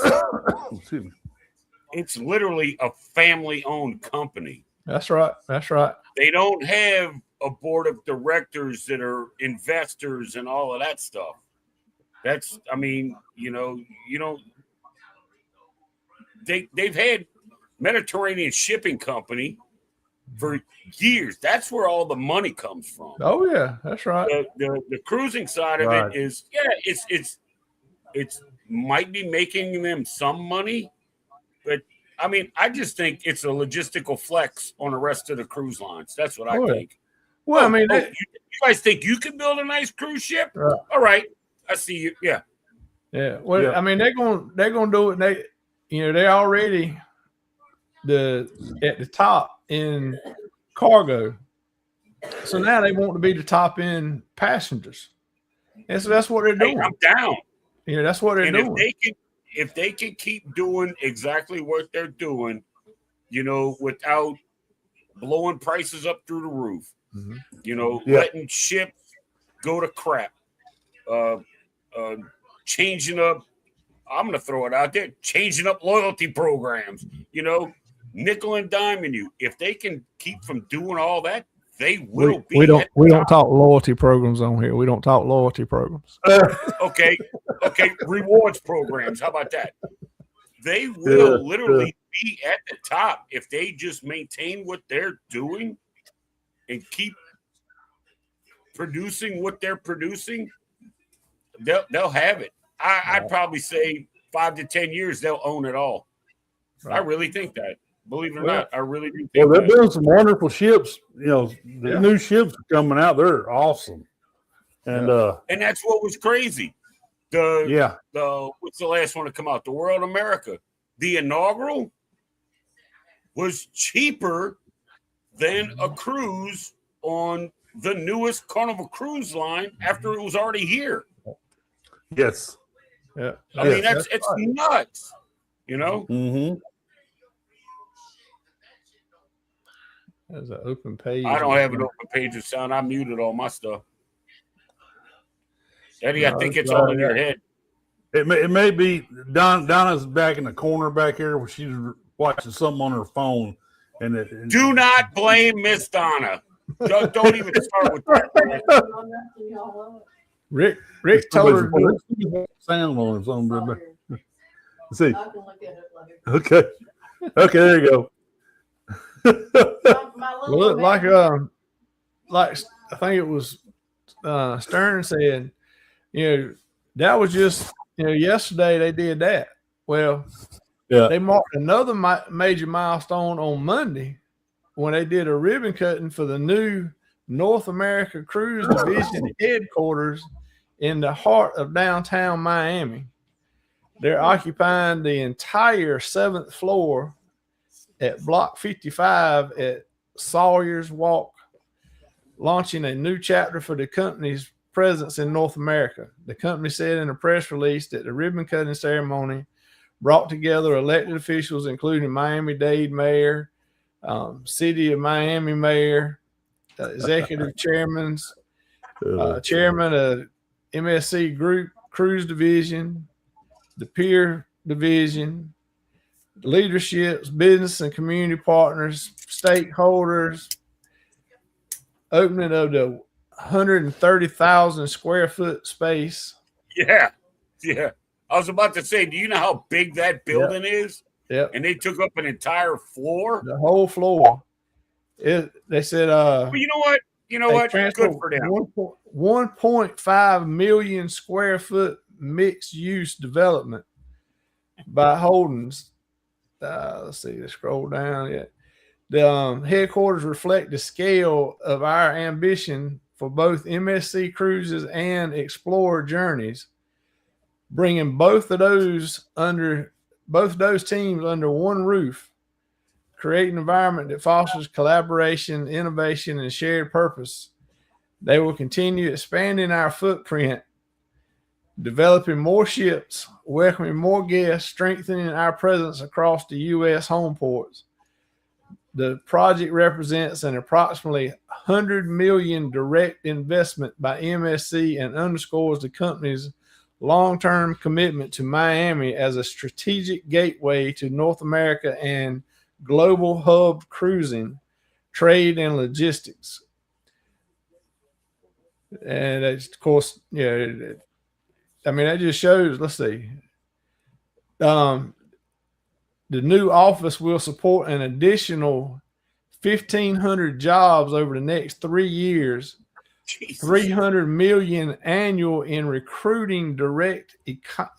Excuse me. it's literally a family-owned company. That's right. They don't have a board of directors that are investors and all of that stuff. That's, I mean, you don't. They've had Mediterranean Shipping Company for years. That's where all the money comes from. Oh yeah, that's right. The cruising side of Right. it is, it's might be making them some money, but I mean, I just think it's a logistical flex on the rest of the cruise lines. That's what I Oh, yeah. think. Well, I mean, you guys think you can build a nice cruise ship? Right. All right, I see you. Yeah, yeah. Well, Yeah. I mean, they're gonna do it. They're already at the top in cargo. So now they want to be the top in passengers. And so that's what they're hey, doing. I'm down. That's what they're And doing. if they can keep doing exactly what they're doing, without blowing prices up through the roof, Mhm. Yeah. letting ships go to crap, changing up. I'm going to throw it out there, changing up loyalty programs, nickel and diming you. If they can keep from doing all that, they will be. We don't at the top. talk loyalty programs on here. We don't talk loyalty programs. Okay. Rewards programs. How about that? They will literally be at the top if they just maintain what they're doing and keep producing what they're producing. They'll have it. I'd probably say 5 to 10 years they'll own it all. I Right. really think that. Believe it or Well, not, I really do Well, think they're that. building some wonderful ships. The Yeah. new ships coming out. They're awesome. And And that's what was crazy. The yeah, what's the last one to come out? The World America. The inaugural was cheaper than a cruise on the newest Carnival Cruise line after it was already here. yes. Yeah. I mean, Yeah, it's right. nuts. Mm-hmm. There's an open page. I don't have an open page of sound. I muted all my stuff. Eddie, I No, think it's it's all all in your right. head. It may be Donna's back in the corner back here where she's watching something on her phone, and Do not blame Miss Donna. Don't even start with that. Rick told her to do it. sound on or something. Let's see. Okay, there you go. Well, like I think it was Stern said, that was just yesterday they did that. Well, Yeah. they marked another major milestone on Monday when they did a ribbon cutting for the new North America Cruise Division headquarters in the heart of downtown Miami. They're occupying the entire 7th floor at Block 55 at Sawyer's Walk, launching a new chapter for the company's presence in North America. The company said in a press release that the ribbon cutting ceremony brought together elected officials, including Miami-Dade Mayor, City of Miami Mayor, executive chairman of MSC Group Cruise Division, the Pier Division, leaderships, business and community partners, stakeholders, opening of the 130,000 square foot space. Yeah. I was about to say, do you know how big that building is? Yep. And they took up an entire floor. The whole floor. They said, But you know what? Good for them. 1.5 million square foot mixed use development by Holdings. Let's see, let's scroll down. Yeah. The headquarters reflect the scale of our ambition for both MSC Cruises and Explorer Journeys, bringing both those teams under one roof, create an environment that fosters collaboration, innovation, and shared purpose. They will continue expanding our footprint, developing more ships, welcoming more guests, strengthening our presence across the U.S. home ports. The project represents an approximately $100 million direct investment by MSC and underscores the company's long-term commitment to Miami as a strategic gateway to North America and global hub cruising, trade, and logistics. And of course, that just shows, let's see. The new office will support an additional 1,500 jobs over the next 3 years, Jesus. $300 million annual in recruiting, direct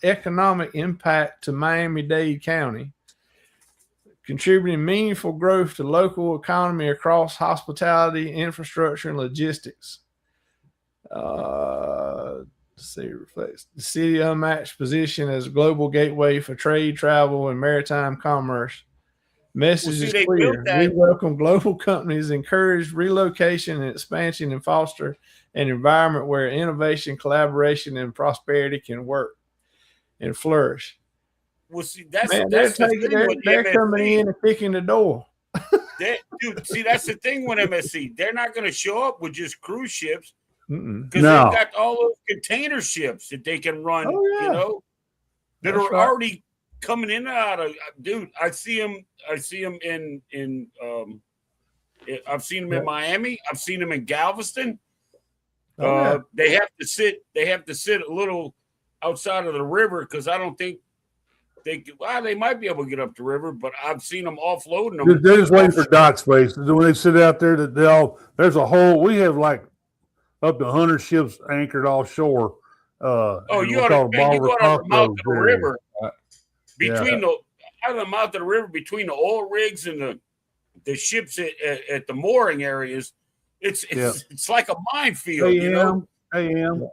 economic impact to Miami-Dade County, contributing meaningful growth to local economy across hospitality, infrastructure, and logistics. Reflects the city unmatched position as a global gateway for trade, travel, and maritime commerce. Message is clear. We welcome global companies, encourage relocation and expansion, and foster an environment where innovation, collaboration, and prosperity can work and flourish. Well, see, that's they're coming in and kicking the door. That's the thing with MSC. They're not going to show up with just cruise ships. Because they've got all those container ships that they can run, that are already coming in and out of. Dude, I see them in I've seen them in Miami. I've seen them in Galveston. They have to sit a little outside of the river because I don't think they might be able to get up the river, but I've seen them offloading them. They're just waiting for dock space. When they sit out there, there's a whole. We have like up to 100 ships anchored offshore. You got to the mouth of the river. Between the mouth of the river, between the oil rigs and the ships at the mooring areas, it's like a minefield. AM.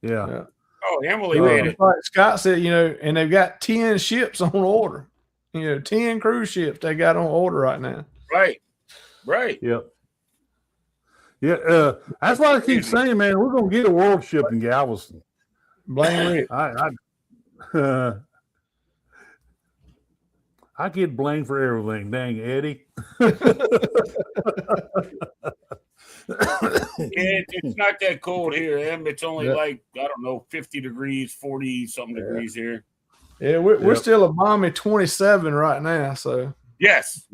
Yeah. Oh, Emily made it. Like Scott said, and they've got 10 ships on order. 10 cruise ships they got on order right now. Right. Yep. Yeah, that's why I keep saying, man, we're gonna get a world ship in Galveston. Blame Rick. I get blamed for everything. Dang, Eddie. It's not that cold here, Em. It's only like 50 degrees, 40 something degrees here. Yeah, we're Yep. still a balmy 27 right now. So Yes,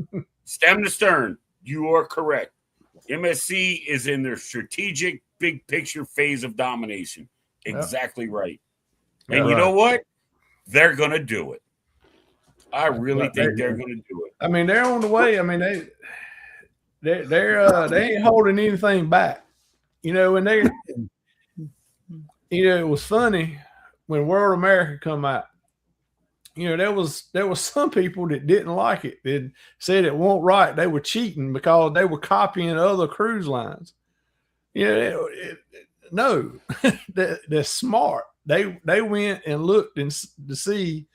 stem to stern. You are correct. MSC is in their strategic big picture phase of domination. Exactly right. And you Right. know what? They're going to do it. I really Right. think they're going to do it. I mean, they're on the way. I mean, they ain't holding anything back. You know, when they, you know, it was funny when World America come out. You know, there was some people that didn't like it. That said it wasn't right. They were cheating because they were copying other cruise lines. You know, no, they're smart. They went and looked and to see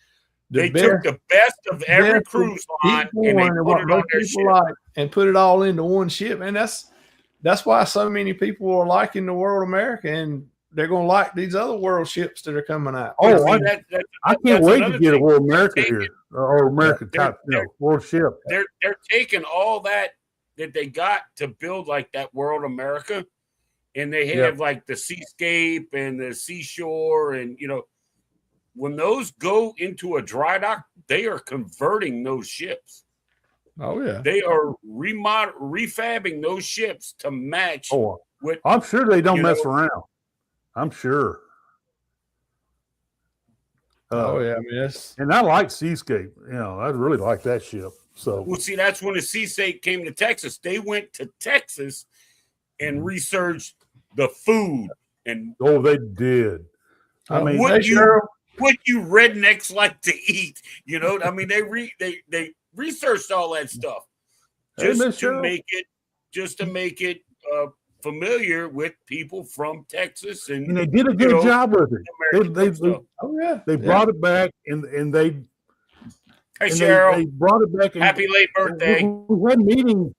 They took the best of every cruise line and they put it on their ship. And put it all into one ship. And that's why so many people are liking the World America, and they're going to like these other world ships that are coming out. Oh, See, I can't wait to get a World America here, or America top, world ship. They're taking all that they got to build like that World America, and they have like the Seascape and the Seashore, and you know, when those go into a dry dock, they are converting those ships. Oh yeah, They are refabbing those ships to match. Oh, with, I'm sure they don't you mess know, around. I'm sure. oh yeah. I mean, that's And I like Seascape. You know, I really like that ship. So well, see, that's when the Seascape came to Texas. They went to Texas and researched the food and oh, they did. I mean, what you rednecks like to eat. You know, I mean, they researched all that stuff just to make it familiar with people from Texas, and they did a good job with it. They brought it back, and they. Hey, and Cheryl, they brought it back. Happy late birthday. We had meetings.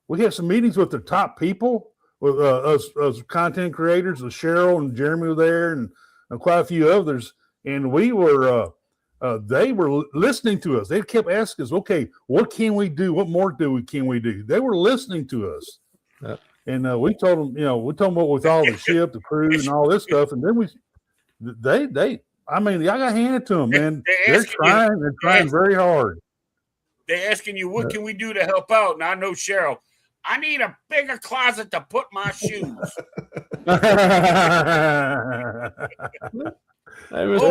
We had some meetings with the top people, with us content creators. Cheryl and Jeremy were there, and quite a few others. And we were, they were listening to us. They kept asking us, "Okay, what can we do? What more can we do?" They were listening to us. Yeah. And we told them, we told them what we thought of the ship, the crew, and all this stuff. And then I mean, I got handed to them, man. They're trying very hard. They're asking you, what can we do to help out? And I know Cheryl, I need a bigger closet to put my shoes. Hey, Bill.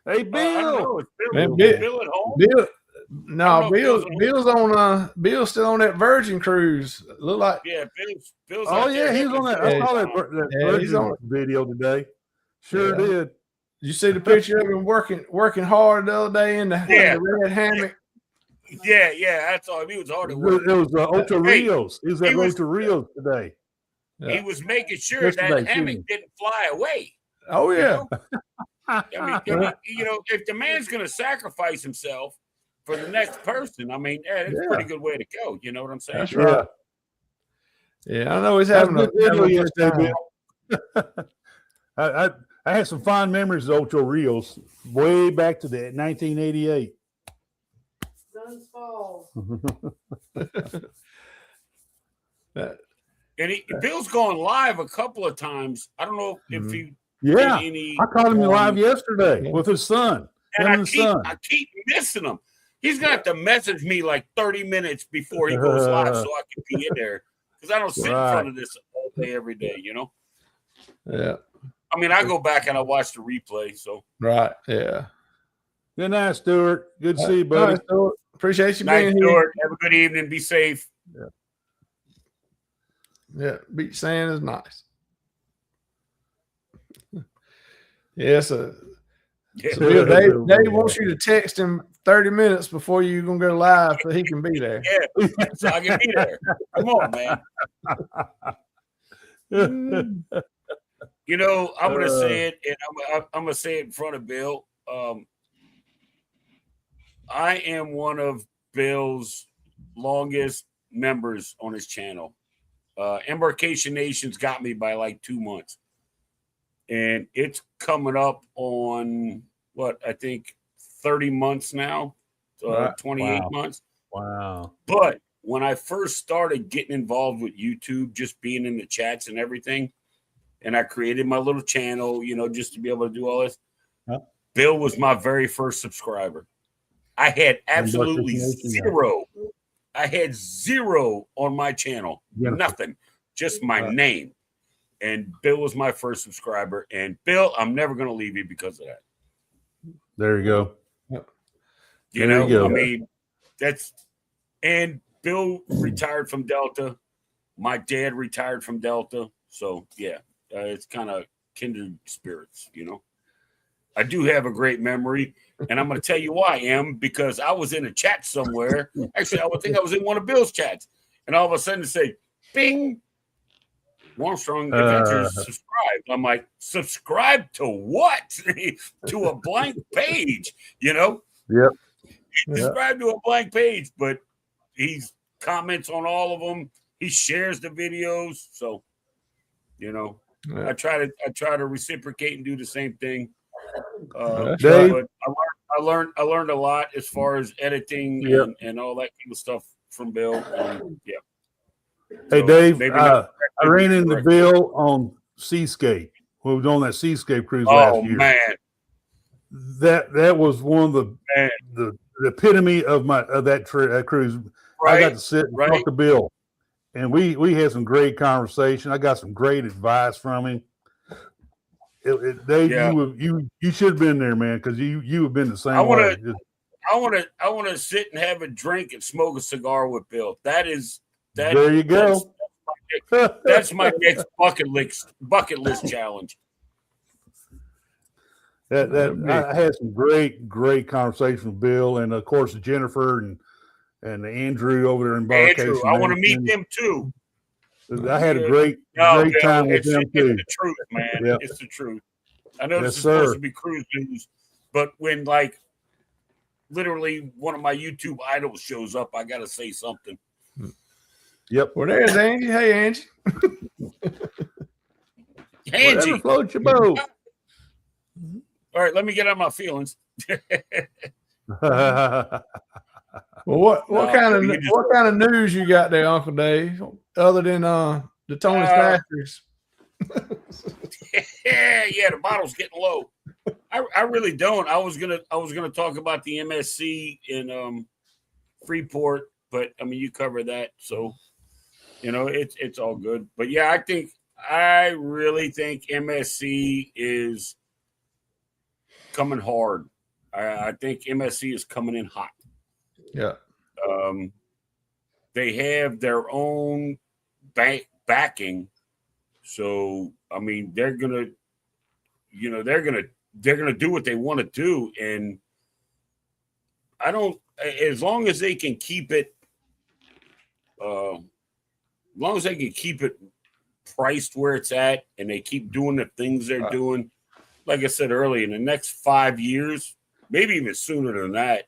Hey, Bill. Bill at home? Bill's still on that Virgin cruise. Look like Bill's oh yeah, he's on that. I saw that Virgin video today. Sure did. You see the picture of him working hard the other day in the red hammock? Yeah, that's all. He was hard at work. It was Ocho Rios. He was at Ocho Rios today. Yeah. He was making sure that hammock didn't fly away. Oh yeah. I mean, if the man's going to sacrifice himself for the next person, I mean, that's a pretty good way to go. You know what I'm saying? That's right. Yeah, I know he's having a good time. I had some fond memories of Ocho Rios way back to that 1988. Guns fall. And Bill's gone live a couple of times. I don't know if he I caught him live yesterday with his son. And I keep missing him. He's gonna have to message me like 30 minutes before he goes live so I can be in there. Because I don't sit in front of this all day, every day, you know? Yeah. I mean, I go back and I watch the replay. So right, yeah. Good night, Stuart. Good to see you, buddy. Night, appreciate you being here. Stuart. Have a good evening. Be safe. Yeah, beach sand is nice. Yes, so Dave wants you to text him 30 minutes before you're gonna go live so he can be there. Yeah, so I can be there. Come on, man. You know, I'm gonna say it, and I'm gonna say it in front of Bill. I am one of Bill's longest members on his channel. Embarkation Nation's got me by like 2 months. And it's coming up on what I think 30 months now, 28 months. Wow. But when I first started getting involved with YouTube, just being in the chats and everything, and I created my little channel, just to be able to do all this. Huh? Bill was my very first subscriber. I had absolutely zero. I had zero on my channel. Jennifer. Nothing. Just my name. And Bill was my first subscriber. And Bill, I'm never going to leave you because of that. There you go. You go. I mean, and Bill retired from Delta. My dad retired from Delta. So, yeah, it's kind of kindred spirits, I do have a great memory, and I'm going to tell you why, because I was in a chat somewhere. Actually, I would think I was in one of Bill's chats, and all of a sudden it say, bing, Armstrong Adventures subscribed. I'm like, subscribe to what? To a blank page, Yep. He subscribed to a blank page, but he comments on all of them. He shares the videos, so I try to reciprocate and do the same thing. Dave? But I learned a lot as far as editing and all that kind of stuff from Bill. Yeah. Hey, So Dave, maybe I ran into Bill on Seascape. We was on that Seascape cruise last year. Man, That was one of the epitome of that cruise. right? I got to sit and talk to Bill, and we had some great conversation. I got some great advice from him. Dave, you should have been there, man, because you have been the same way. I want to sit and have a drink and smoke a cigar with Bill. There you go. That's my next bucket list challenge. I had some great conversation with Bill, and of course Jennifer and Andrew over there in Embarkation. Andrew, I want to meet them too. I had a great time with them too. It's the truth, man. Yep. It's the truth. I know Yes, this is supposed sir. to be cruise news, but when literally one of my YouTube idols shows up, I got to say something. Yep. Well, there's Angie. Hey, Angie. Angie, Whatever floats your boat. all right, let me get out my feelings. Well, what you just- kind of news you got there, Uncle Dave? Other than the Tony Factories. yeah, the bottle's getting low. I really don't. I was gonna talk about the MSC in Freeport, but I mean you cover that, so it's all good. But yeah, I really think MSC is coming hard. I think MSC is coming in hot. Yeah. They have their own backing, so I mean they're gonna do what they want to do, and as long as they can keep it, priced where it's at, and they keep doing the things they're doing. Like I said earlier, in the next 5 years, maybe even sooner than that,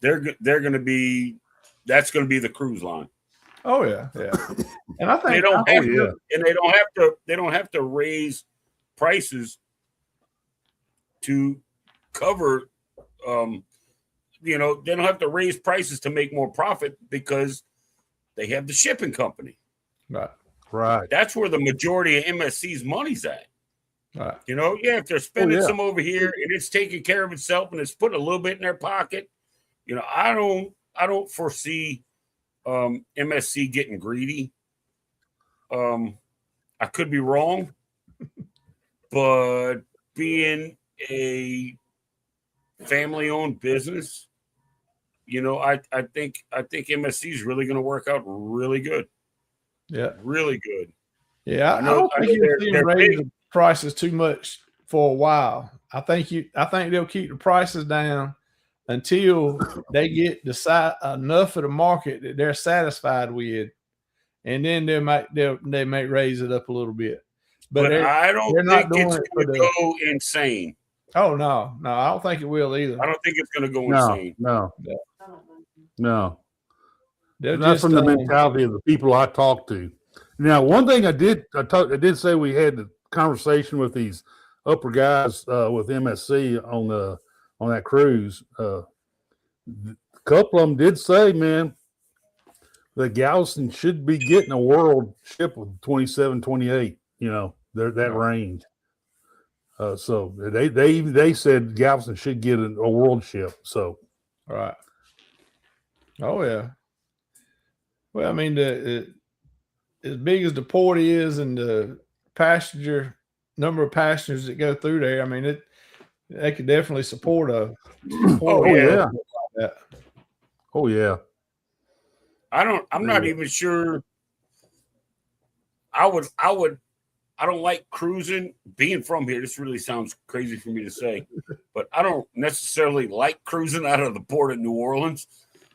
they're going to be. That's going to be the cruise line. Oh yeah. And I think They don't have to raise prices to cover. They don't have to raise prices to make more profit because they have the shipping company. Right. That's where the majority of MSC's money's at. Right. If they're spending some over here and it's taking care of itself and it's putting a little bit in their pocket, I don't foresee MSC getting greedy. I could be wrong, but being a family-owned business, I think MSC is really going to work out really good. Yeah. Really good. Yeah, I don't think you'll see them raise the prices too much for a while. I think they'll keep the prices down until they get enough of the market that they're satisfied with, and then they may raise it up a little bit. But I don't think it's going to go insane. Oh no, I don't think it will either. I don't think it's going to go insane. No. They're Not just from the mentality of the people I talk to. Now, one thing I did say we had the conversation with these upper guys with MSC on that cruise. A couple of them did say, man, that Galveston should be getting a world ship with 27, 28. They're that range. So they said Galveston should get a world ship. So All right. Oh yeah. Well, I mean, as big as the port is and the number of passengers that go through there, I mean, they could definitely support a. oh yeah. That. Oh yeah. I'm not even sure. I don't like cruising. Being from here, this really sounds crazy for me to say, but I don't necessarily like cruising out of the port of New Orleans.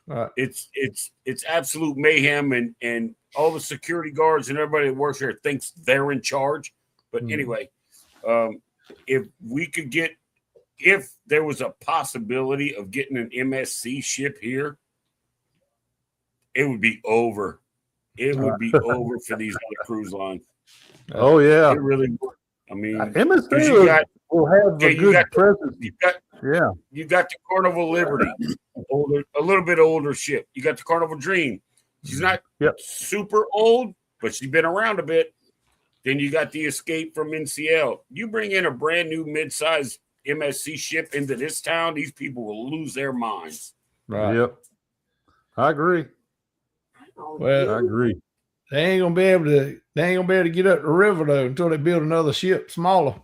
Right. It's absolute mayhem, and all the security guards and everybody that works here thinks they're in charge. But anyway, if there was a possibility of getting an MSC ship here, it would be over. It would be over for these other cruise lines. Oh yeah. It really would. I mean, MSC will have a good presence. You got the Carnival Liberty, a little bit older ship. You got the Carnival Dream. She's not super old, but she's been around a bit. Then you got the Escape from NCL. You bring in a brand new mid-sized MSC ship into this town, these people will lose their minds. Right. Yep. I agree. Well, I agree. They ain't gonna be able to get up the river though until they build another ship smaller.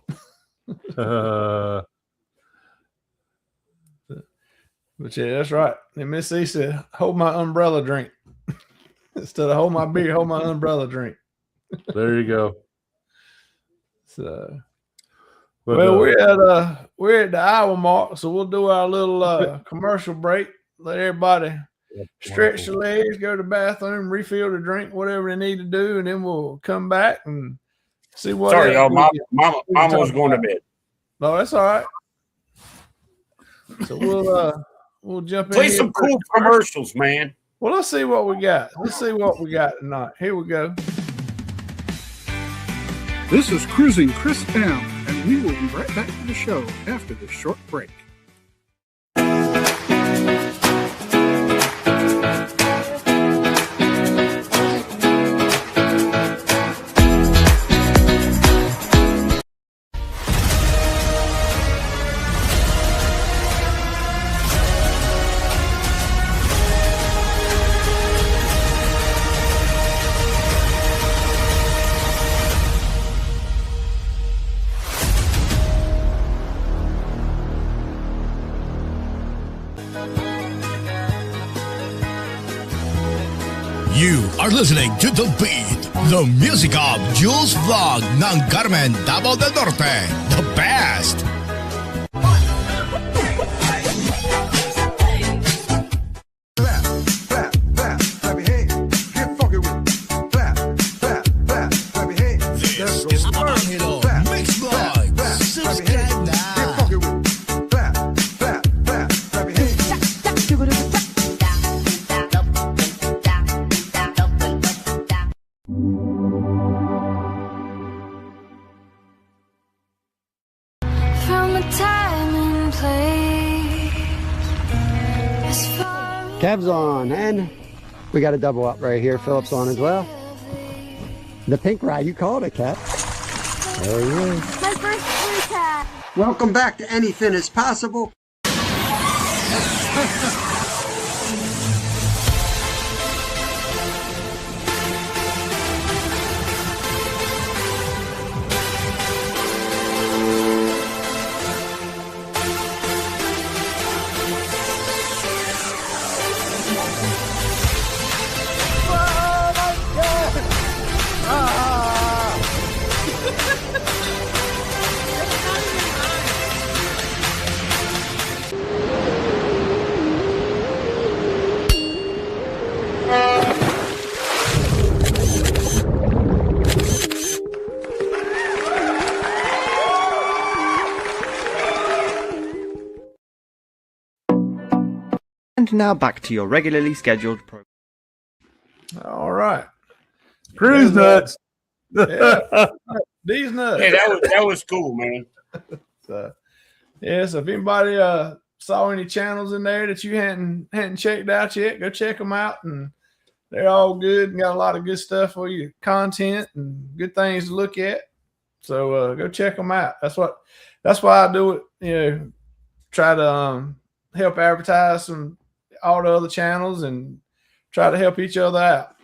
Uh, But yeah, that's right. And Miss C said, "Hold my umbrella drink instead of hold my beer. Hold my umbrella drink." there you go. So, But, well, we're at the hour mark, so we'll do our little commercial break. Let everybody stretch the legs, go to the bathroom, refill the drink, whatever they need to do, and then we'll come back and see what. Sorry, y'all. Mama was going to bed. No, that's all right. So we'll jump in. Play some cool commercials, man. Well, let's see what we got. Let's see what we got tonight. Here we go. This is Cruising Chris M, and we will be right back to the show after this short break. You are listening to The Beat, the music of Jules Vlog ng Carmen, Davao del Norte, the best. This is Angelo Mix Vlog. Subscribe now. From a time and place as far Cab's on, and we got a double up right here. Phillips on as well. The pink ride, you called it, Cap. There he is. my first blue tag. Welcome back to Anything is Possible. And now back to your regularly scheduled program. All right. Cruise nuts. Yeah. These nuts. Hey, that was cool, man. So, yeah, so if anybody saw any channels in there that you hadn't checked out yet, go check them out. And they're all good and got a lot of good stuff for you, content and good things to look at. So go check them out. That's why I do it. You know, try to help advertise all the other channels and try to help each other out.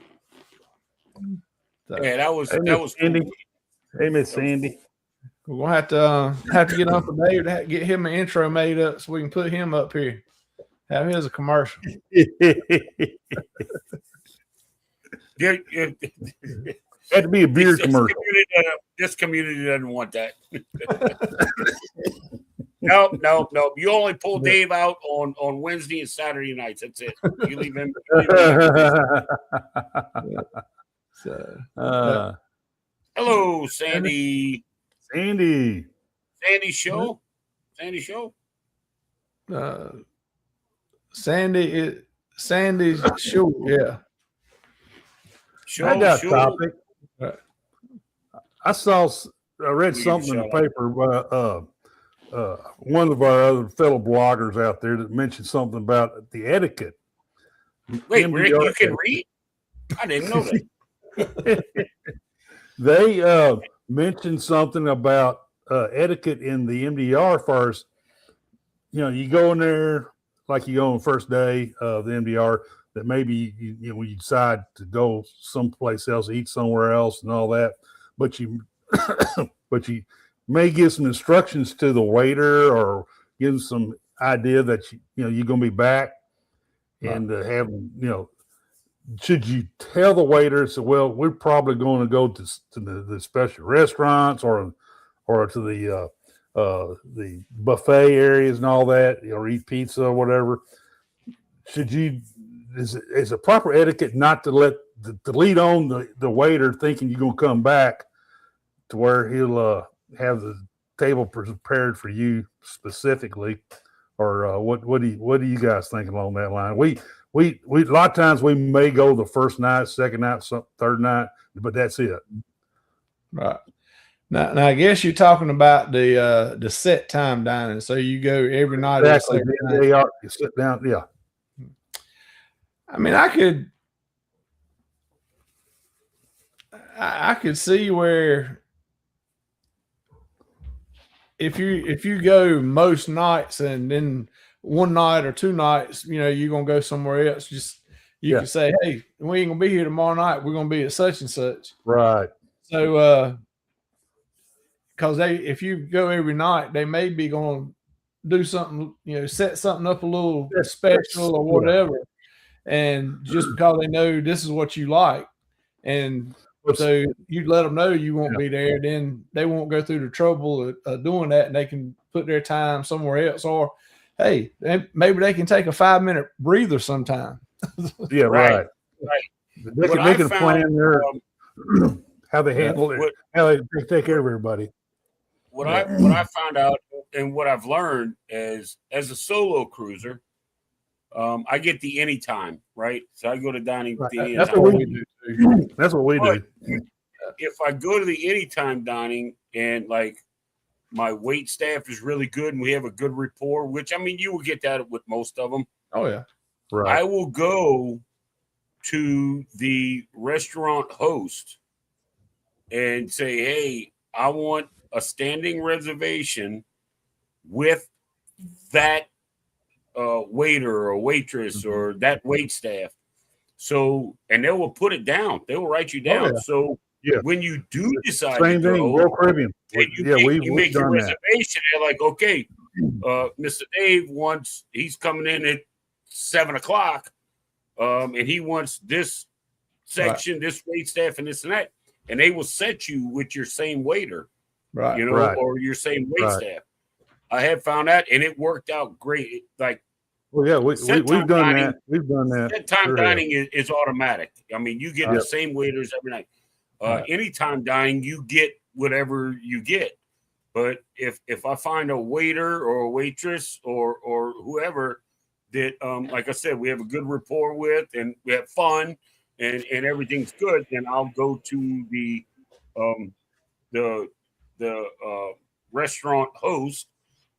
So, Yeah, that was Sandy. cool. Hey, Miss Sandy. we're gonna have to get Uncle Dave to get him an intro made up so we can put him up here. Have him as a commercial. Had to be a beer commercial. This community doesn't want that. No. You only pull Dave out on Wednesday and Saturday nights. That's it. You leave him. So, Hello, Sandy. Sandy. Sandy show. Sandy show. Sandy's show. Yeah. I got a Show. topic. Right. I read something in the paper about one of our other fellow bloggers out there that mentioned something about the etiquette. Wait, Rick, you MDR can read? I didn't know that. They mentioned something about etiquette in the MDR as far as, you go in there like you go on the first day of the MDR, that maybe you decide to go someplace else, eat somewhere else and all that, but you may give some instructions to the waiter or give them some idea that you're going to be back, and have should you tell the waiter, so well, we're probably going to go to the special restaurants or to the buffet areas and all that, or eat pizza or whatever. Is a proper etiquette not to let to lead on the waiter thinking you're going to come back to where he'll have the table prepared for you specifically, or what do you guys think along that line? We a lot of times we may go the first night, second night, third night, but that's it. Right. Now I guess you're talking about the set time dining. So you go every night. Exactly. You sit down. Yeah. I mean, I could see where if you go most nights and then one night or two nights, you're gonna go somewhere else. Just you can say, hey, we ain't gonna be here tomorrow night. We're gonna be at such and such. Right. So because if you go every night, they may be gonna do something, set something up a little special or whatever. And just because they know this is what you like, and so you let them know you won't be there, then they won't go through the trouble of doing that, and they can put their time somewhere else. Or, hey, maybe they can take a 5-minute breather sometime. Yeah, right. They can plan their how they handle it, how they take care of everybody. What I found out and what I've learned is, as a solo cruiser, I get the anytime, right? So I go to dining. Right. That's what we do. That's what we do. If I go to the anytime dining and like my wait staff is really good and we have a good rapport, which I mean you will get that with most of them. Oh yeah, right. I will go to the restaurant host and say, "Hey, I want a standing reservation with that waiter or waitress or that wait staff." So, and they will put it down. They will write you down. Oh, yeah. So when you do decide same to thing, go, Royal Caribbean. you make your done that. reservation. They're like, okay, Mr. Dave he's coming in at 7:00, and he wants this section, this wait staff, and this and that, and they will set you with your same waiter, right? Or your same wait staff. I have found that, and it worked out great. Like, well, yeah, we've done dining, that. We've done that. Set time dining is automatic. I mean, you get the same waiters every night. Anytime dining, you get whatever you get. But if I find a waiter or a waitress or whoever that, like I said, we have a good rapport with and we have fun and everything's good, then I'll go to the restaurant host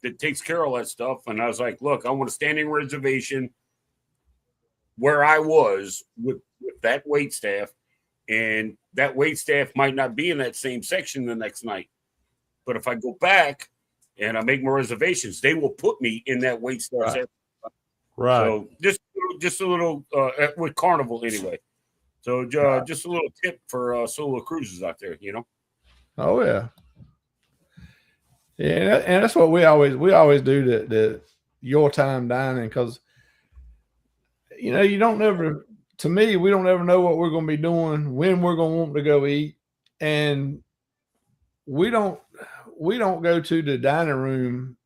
that takes care of all that stuff. And I was like, look, I want a standing reservation where I was with that wait staff, and that wait staff might not be in that same section the next night. But if I go back and I make my reservations, they will put me in that wait staff. Right. So just a little with Carnival anyway. So just a little tip for solo cruises out there, you know. Oh yeah, yeah, and that's what we always do the your time dining, because you don't never. To me, we don't ever know what we're going to be doing, when we're going to want to go eat, and we don't go to the dining room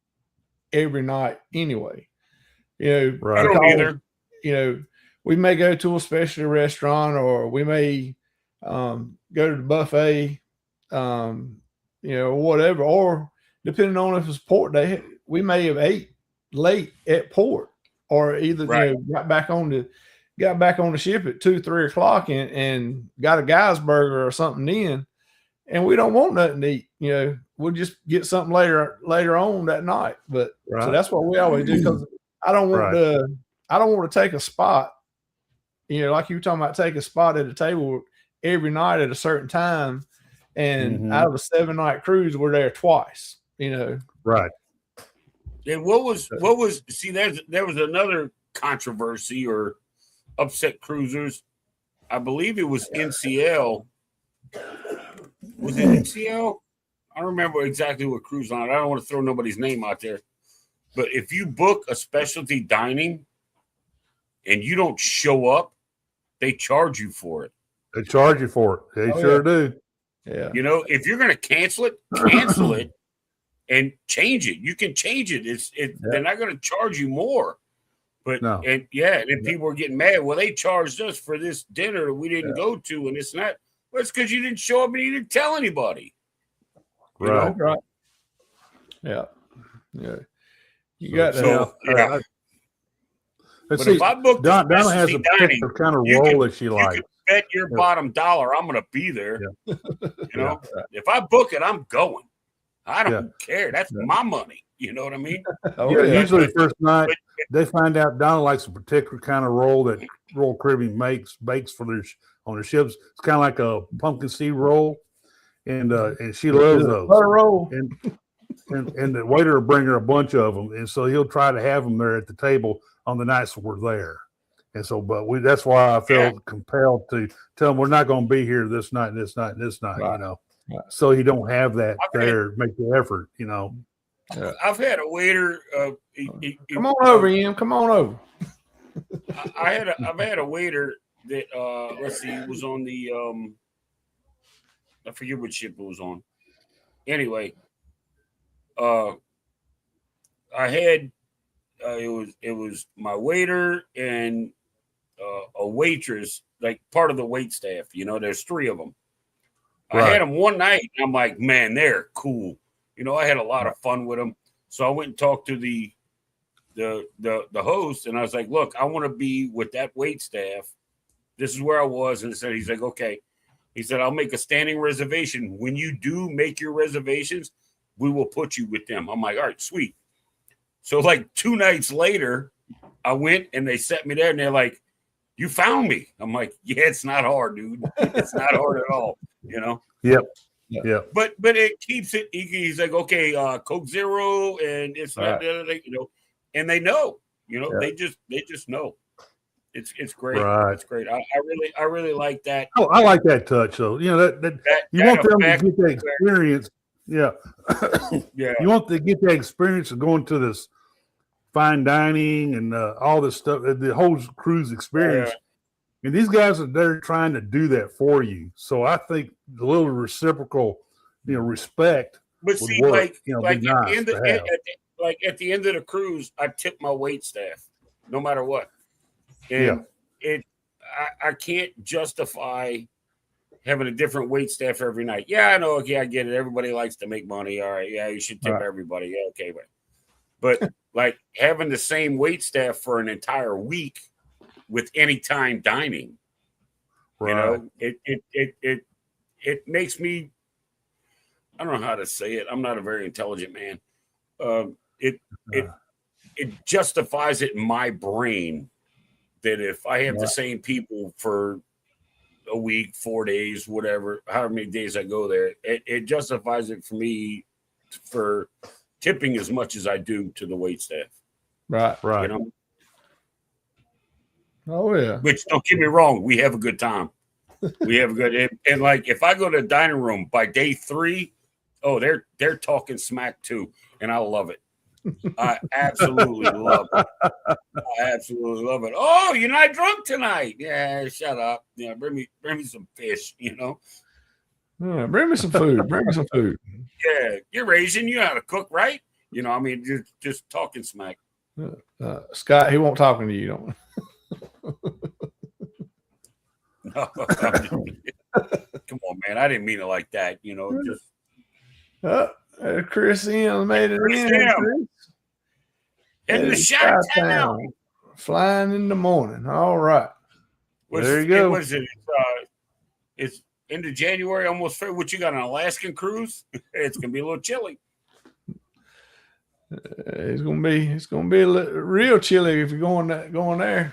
every night anyway. I don't either. We may go to a specialty restaurant, or we may go to the buffet, or whatever, or depending on if it's port day, we may have ate late at port, or either got back on the ship at 2-3 o'clock and got a guy's burger or something in, and we don't want nothing to eat. We'll just get something later on that night. But so that's what we always do, because I don't want to take a spot. Like you were talking about, take a spot at a table every night at a certain time, and out of a 7-night cruise, we're there twice. Right. And what was see, there was another controversy or upset cruisers. I believe it was NCL. Was it NCL? I don't remember exactly what cruise on it. I don't want to throw nobody's name out there. But if you book a specialty dining and you don't show up, they charge you for it. They charge you for it. They sure do. Yeah. If you're going to cancel it and change it. You can change it. They're not going to charge you more. But and people were getting mad. Well, they charged us for this dinner we didn't go to, and it's not. Well, it's because you didn't show up and you didn't tell anybody. Right. Yeah. You got to. Let's But see. if I book Donna has a particular kind of role that she likes. You can bet your bottom dollar I'm going to be there. If I book it, I'm going. I don't care. That's my money. You know what I mean? Usually the first night they find out Donna likes a particular kind of roll that Royal Caribbean bakes for on their ships. It's kind of like a pumpkin seed roll, and she loves those. Butter roll. And the waiter will bring her a bunch of them, and so he'll try to have them there at the table on the nights we're there. And so, that's why I felt compelled to tell them we're not going to be here this night, and this night, and this night. Right. So you don't have that make the effort. I've had a waiter. Come on over, Ian. Come on over. I've had a waiter that let's see, it was on the I forget what ship it was on. Anyway, I had it was my waiter and a waitress, like part of the wait staff. There's 3 of them. Right. I had them one night, and I'm like, man, they're cool. I had a lot of fun with them. So I went and talked to the host, and I was like, look, I want to be with that wait staff. This is where I was. And he's like, okay. He said, I'll make a standing reservation. When you do make your reservations, we will put you with them. I'm like, all right, sweet. So like 2 nights later, I went and they set me there, and they're like, you found me. I'm like, yeah, it's not hard, dude. It's not hard at all. Yep. Yeah. But it keeps it. He's like, okay, Coke Zero, and it's not the other thing, and they know, they just know. It's great. Right. It's great. I really like that. Oh, I like that touch. So that you want them to get that experience. Yeah. Yeah. You want to get that experience of going to this fine dining and all this stuff, the whole cruise experience. And these guys are there trying to do that for you. So I think the little reciprocal, respect. But see, work, at the end of the cruise, I tip my wait staff, no matter what. And I can't justify having a different wait staff every night. Yeah, I know. Okay, I get it. Everybody likes to make money. All right, yeah, you should tip everybody. Yeah, okay, but like having the same wait staff for an entire week with anytime dining, it makes me. I don't know how to say it. I'm not a very intelligent man. It justifies it in my brain that if I have the same people for a week, 4 days, whatever, however many days I go there, it justifies it for me for tipping as much as I do to the wait staff. Right. You know, Oh yeah. which don't get me wrong, we have a good time. We have a good and like if I go to the dining room by day 3, oh, they're talking smack too, and I love it. I absolutely love it. I absolutely love it. Oh, you're not drunk tonight? Yeah, shut up. Yeah, bring me some fish. You know. Yeah, bring me some food. Bring me some food. Yeah, you're Asian. You know how to cook, right? You know, I mean, just talking smack. Scott, he won't talking to you, don't. No, come on, man. I didn't mean it like that. You know, just Chris M made it Chris in. M. In the shot town. Flying in the morning. All right. There you go. What is it? It's into January, almost. What you got, an Alaskan cruise? It's gonna be a little chilly. It's gonna be a little, real chilly if you're going there.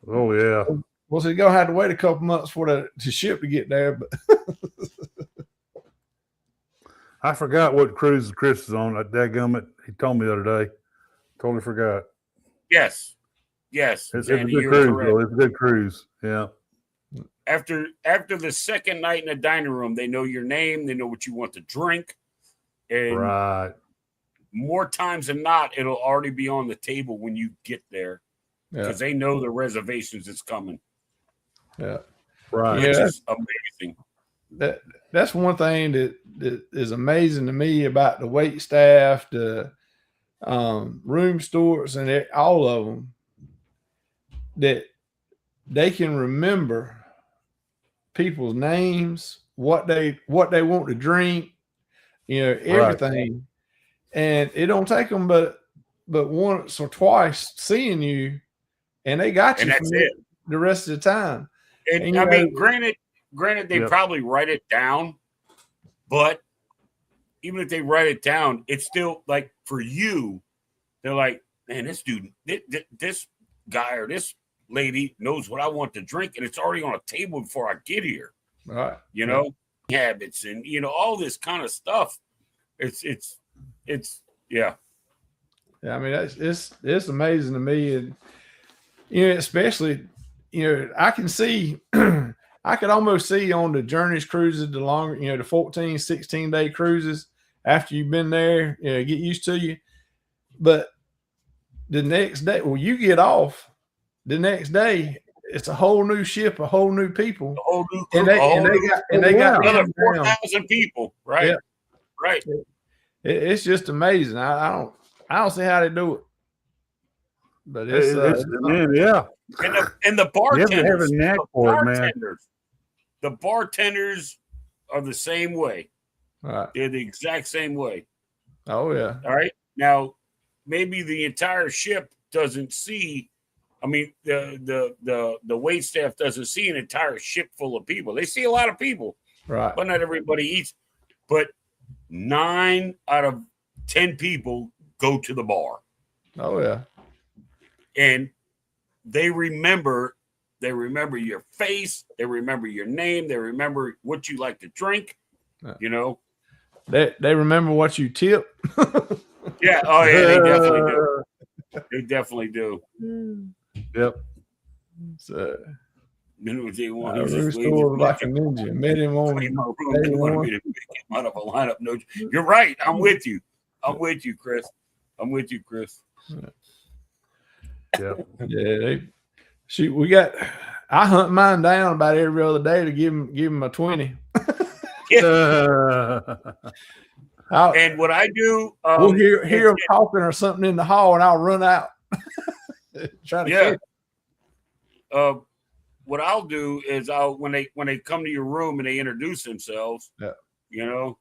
Oh yeah. Well, so you're gonna have to wait a couple months for the ship to get there, but I forgot what cruise Chris is on. That dadgummit, he told me the other day. Totally forgot. Yes. It's a Sandy, good you're cruise, correct. though. It's a good cruise. Yeah. After the second night in the dining room, they know your name, they know what you want to drink, and Right. more times than not, it'll already be on the table when you get there because they know the reservations is coming. Yeah. Right. Which Yeah. is amazing. That's one thing that is amazing to me about the wait staff, the room stewards, and all of them, that they can remember people's names, what they want to drink, everything. And it don't take them but once or twice seeing you, and they got you And that's for it. the rest of the time. And you I know- mean, granted, they Yep. probably write it down, but even if they write it down, it's still like for you, they're like, man, this dude, this guy or this lady knows what I want to drink, and it's already on a table before I get here. Right. You know, habits and all this kind of stuff. It's yeah. Yeah, I mean, it's amazing to me, and especially, I can see, I could almost see on the Journeys cruises, the longer, the 14, 16-day cruises after you've been there, get used to you. But the next day, well, you get off the next day, it's a whole new ship, a whole new people, The whole new and crew, they got another them down. 4,000 people, right? Yeah. Right. It's just amazing. I don't see how they do it, but it's man, yeah. And the You bartenders, have to have a knack for it, man. The bartenders are the same way. right. They're the exact same way. Oh yeah, All right. Now, maybe the entire ship doesn't see. I mean, the wait staff doesn't see an entire ship full of people. They see a lot of people, right. but not everybody eats. But 9 out of 10 people go to the bar, Oh yeah, and they remember your face, they remember your name, they remember what you like to drink. they remember what you tip. Yeah. Oh yeah, they definitely do. They definitely do. Yep. So, You know what they want? I He's just restored waiting like a ninja. Met him on in my room. day They wanted one. me to pick him out of a lineup. No, you're right. I'm with you. I'm with you, Chris. I'm with you, Chris. Yeah. Yeah, I hunt mine down about every other day to give him a 20. And what I do, We'll hear him talking or something in the hall, and I'll run out. Try to catch. What I'll do is when they come to your room and they introduce themselves, I'll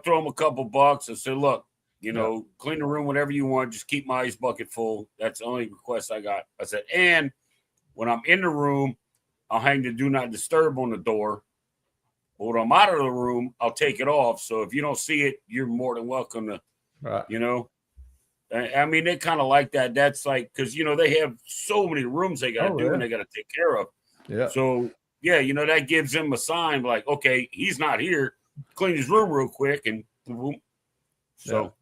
throw them a couple bucks and say, look, clean the room whatever you want. Just keep my ice bucket full. That's the only request I got. I said, and when I'm in the room, I'll hang the do not disturb on the door. But when I'm out of the room, I'll take it off. So if you don't see it, you're more than welcome to, Right. I mean, they kind of like that. That's like, because, they have so many rooms they got to do and they got to take care of. Yeah. So, yeah, that gives them a sign like, okay, he's not here. Clean his room real quick and boom. So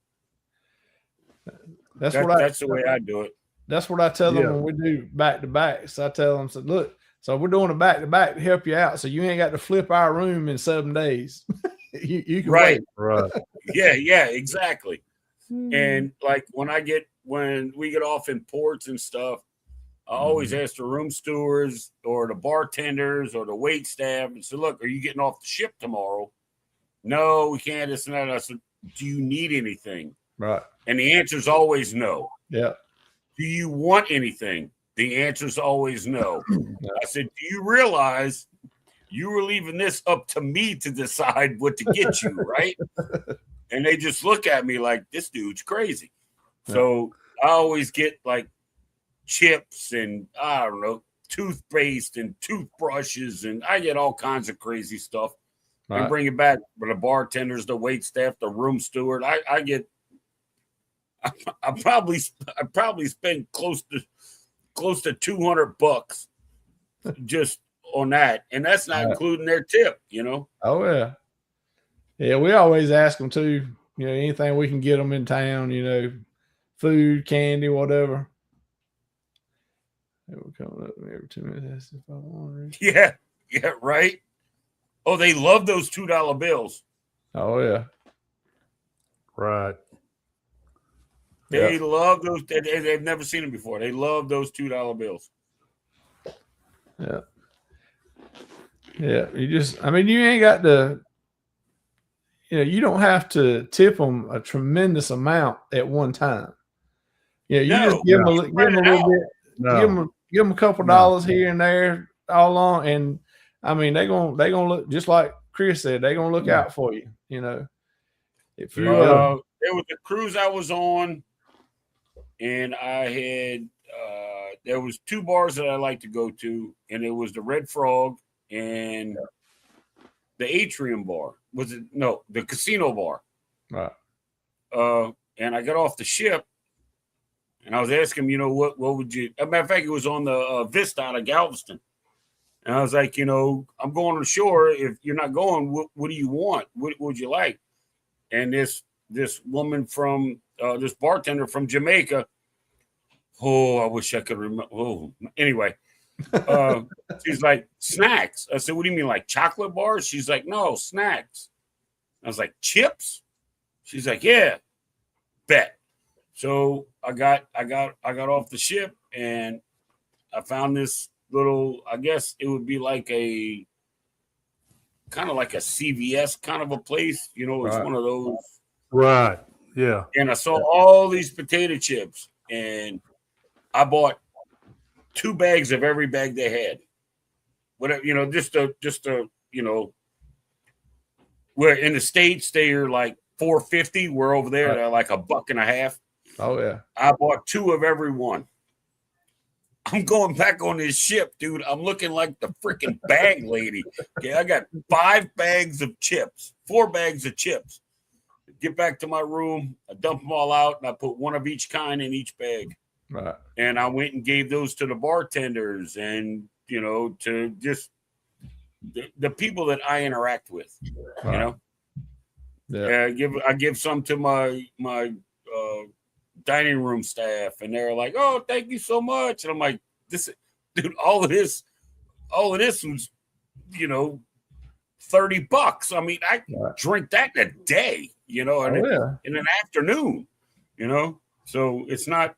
That's that's the way I do it. That's what I tell them when we do back to backs. I tell them, look, so we're doing a back to back to help you out, so you ain't got to flip our room in 7 days. you can Right. wait. Yeah, exactly. And like when we get off in ports and stuff, I always ask the room stewards or the bartenders or the wait staff and say, look, are you getting off the ship tomorrow? No, we can't. This and that. I said, do you need anything? Right. And the answer is always no. Yeah. Do you want anything? The answer is always no. I said, do you realize you were leaving this up to me to decide what to get you, right? And they just look at me like, this dude's crazy. So I always get like chips and I don't know, toothpaste and toothbrushes, and I get all kinds of crazy stuff and bring it back. But the bartenders, the wait staff, the room steward, I probably spend close to $200 just on that, and that's not including their tip, Oh yeah. Yeah, we always ask them too, anything we can get them in town, food, candy, whatever. They were coming up every 2 minutes if I want. Yeah, right. Oh, they love those $2 bills. Oh yeah. Right. They love those. They've never seen them before. They love those $2 bills. Yeah. Yeah. You ain't got to, you don't have to tip them a tremendous amount at one time. Just give them a little bit. Give them a couple dollars here and there all along. And they're gonna look just like Chris said, they're gonna look out for you, If you there was a cruise I was on, and I had there was 2 bars that I like to go to, and it was the Red Frog and the Atrium bar. The Casino bar. Right. And I got off the ship, and I was asking him, what would you? As a matter of fact, it was on the Vista out of Galveston, and I was like, I'm going on the shore. If you're not going, what do you want? What would you like? And this woman from this bartender from Jamaica. Oh, I wish I could remember. Oh, anyway, she's like, snacks. I said, what do you mean, like chocolate bars? She's like, no, snacks. I was like, chips? She's like, yeah, bet. So I got off the ship, and I found this little, I guess it would be like a kind of like a CVS kind of a place, it's one of those. Right. Yeah. And I saw all these potato chips, and I bought 2 bags of every bag they had. Whatever, just to where in the States they are like $4.50. We're over there, they're like $1.50. Oh yeah. I bought 2 of every one. I'm going back on this ship, dude. I'm looking like the freaking bag lady. Okay, I got 5 bags of chips, 4 bags of chips. Get back to my room, I dump them all out, and I put 1 of each kind in each bag. Right. And I went and gave those to the bartenders and, to just the people that I interact with, Yeah. I give some to my dining room staff, and they're like, oh, thank you so much. And I'm like, all of this was, $30. I mean, I drink that in a day, in an afternoon, so it's not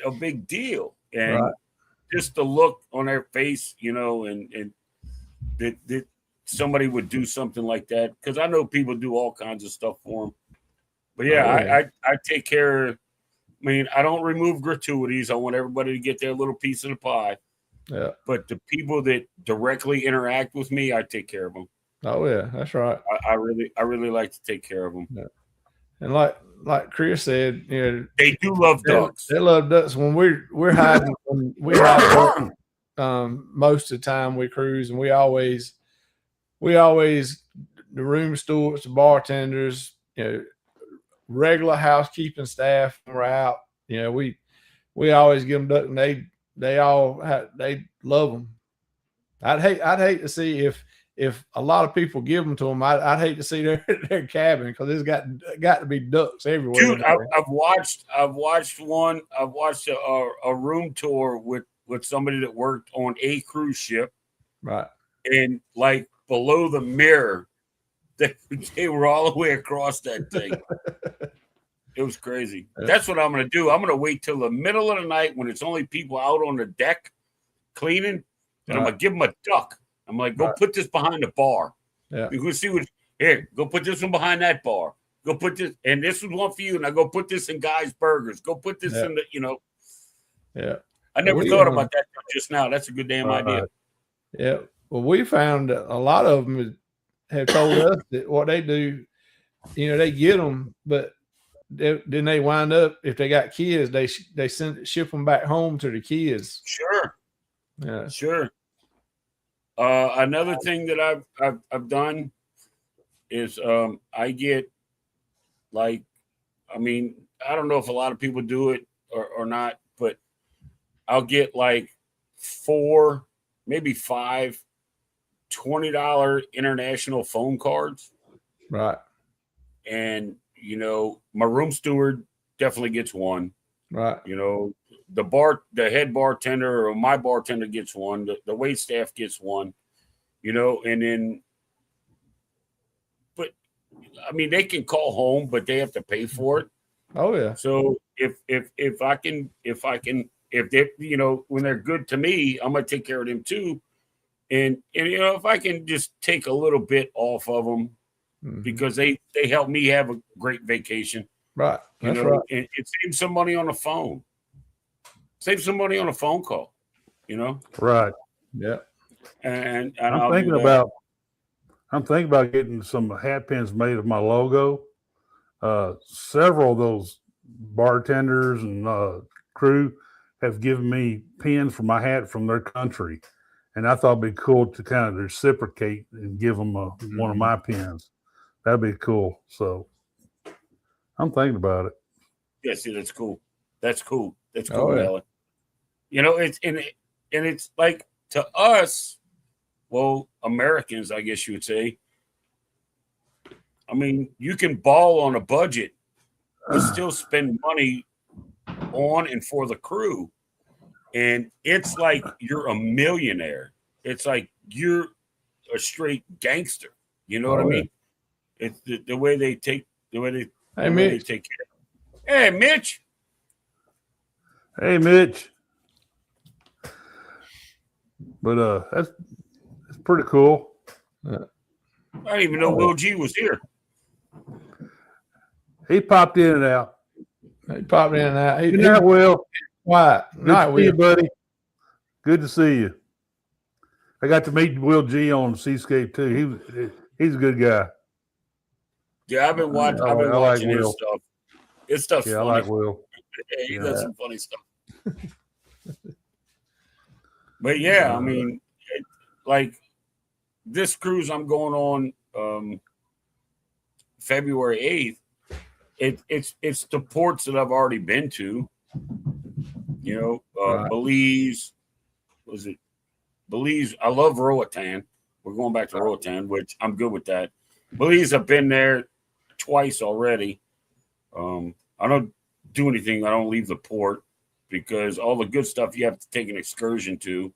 a big deal. And just the look on their face, and that somebody would do something like that. Cause I know people do all kinds of stuff for them, but I take care. I don't remove gratuities. I want everybody to get their little piece of the pie. Yeah. But the people that directly interact with me, I take care of them. Oh yeah, that's right. I really like to take care of them. Yeah. And like Chris said, they do love ducks. They love ducks. When we're hiding, most of the time we cruise, and we always the room stewards, the bartenders, regular housekeeping staff when we're out. We always give them duck, and they love them. I'd hate to see if if a lot of people give them to them, I'd hate to see their cabin because there's got to be ducks everywhere. Dude, I've watched a room tour with somebody that worked on a cruise ship, right? And like below the mirror, they were all the way across that thing. It was crazy. That's what I'm going to do. I'm going to wait till the middle of the night when it's only people out on the deck cleaning, and I'm going to give them a duck. I'm like, go put this behind the bar. Yeah. You can see what here. Go put this one behind that bar. Go put this, and this was one for you. And I go put this in Guy's Burgers. Go put this in the, Yeah. I never thought about that just now. That's a good damn idea. Yeah. Well, we found a lot of them have told us that what they do, they get them, but then they wind up, if they got kids, they ship them back home to the kids. Sure. Yeah. Sure. Another thing that I've done is I get I don't know if a lot of people do it or not, but I'll get like 4, maybe 5 $20 international phone cards. Right. And, my room steward definitely gets one. Right. The head bartender or my bartender gets one. The wait staff gets one, and then, but they can call home, but they have to pay for it. Oh yeah. So if they, when they're good to me, I'm going to take care of them too. And if I can just take a little bit off of them, because they help me have a great vacation. Right. That's right. And it saves some money on the phone. Save some money on a phone call, Right. Yeah. And I'm thinking about getting some hat pins made of my logo. Several of those bartenders and crew have given me pins for my hat from their country. And I thought it'd be cool to kind of reciprocate and give them one of my pins. That'd be cool. So I'm thinking about it. Yeah, see, that's cool. That's cool. That's cool, Oh, yeah. Alan. It's like, to us, well, Americans, I guess you would say. You can ball on a budget, but still spend money on and for the crew. And it's like you're a millionaire. It's like you're a straight gangster. You know what I mean? It's the way they take Hey, they take care. Hey, Mitch. Hey, Mitch. But that's pretty cool. I didn't even know Will G was here. He popped in and out. He popped in and out. Good night, Will. Quiet. Good Night, to see you, Will. buddy. Good to see you. I got to meet Will G on Seascape too. He's a good guy. Yeah, I've been watching. I've been I like watching his Will. stuff. His stuff's Yeah, funny. I like Will. Yeah, he Yeah. does some funny stuff. But yeah, like this cruise I'm going on February 8th. It's the ports that I've already been to. Right. Belize. Was it Belize? I love Roatan. We're going back to Roatan, which I'm good with that. Belize, I've been there twice already. I don't do anything. I don't leave the port because all the good stuff you have to take an excursion to.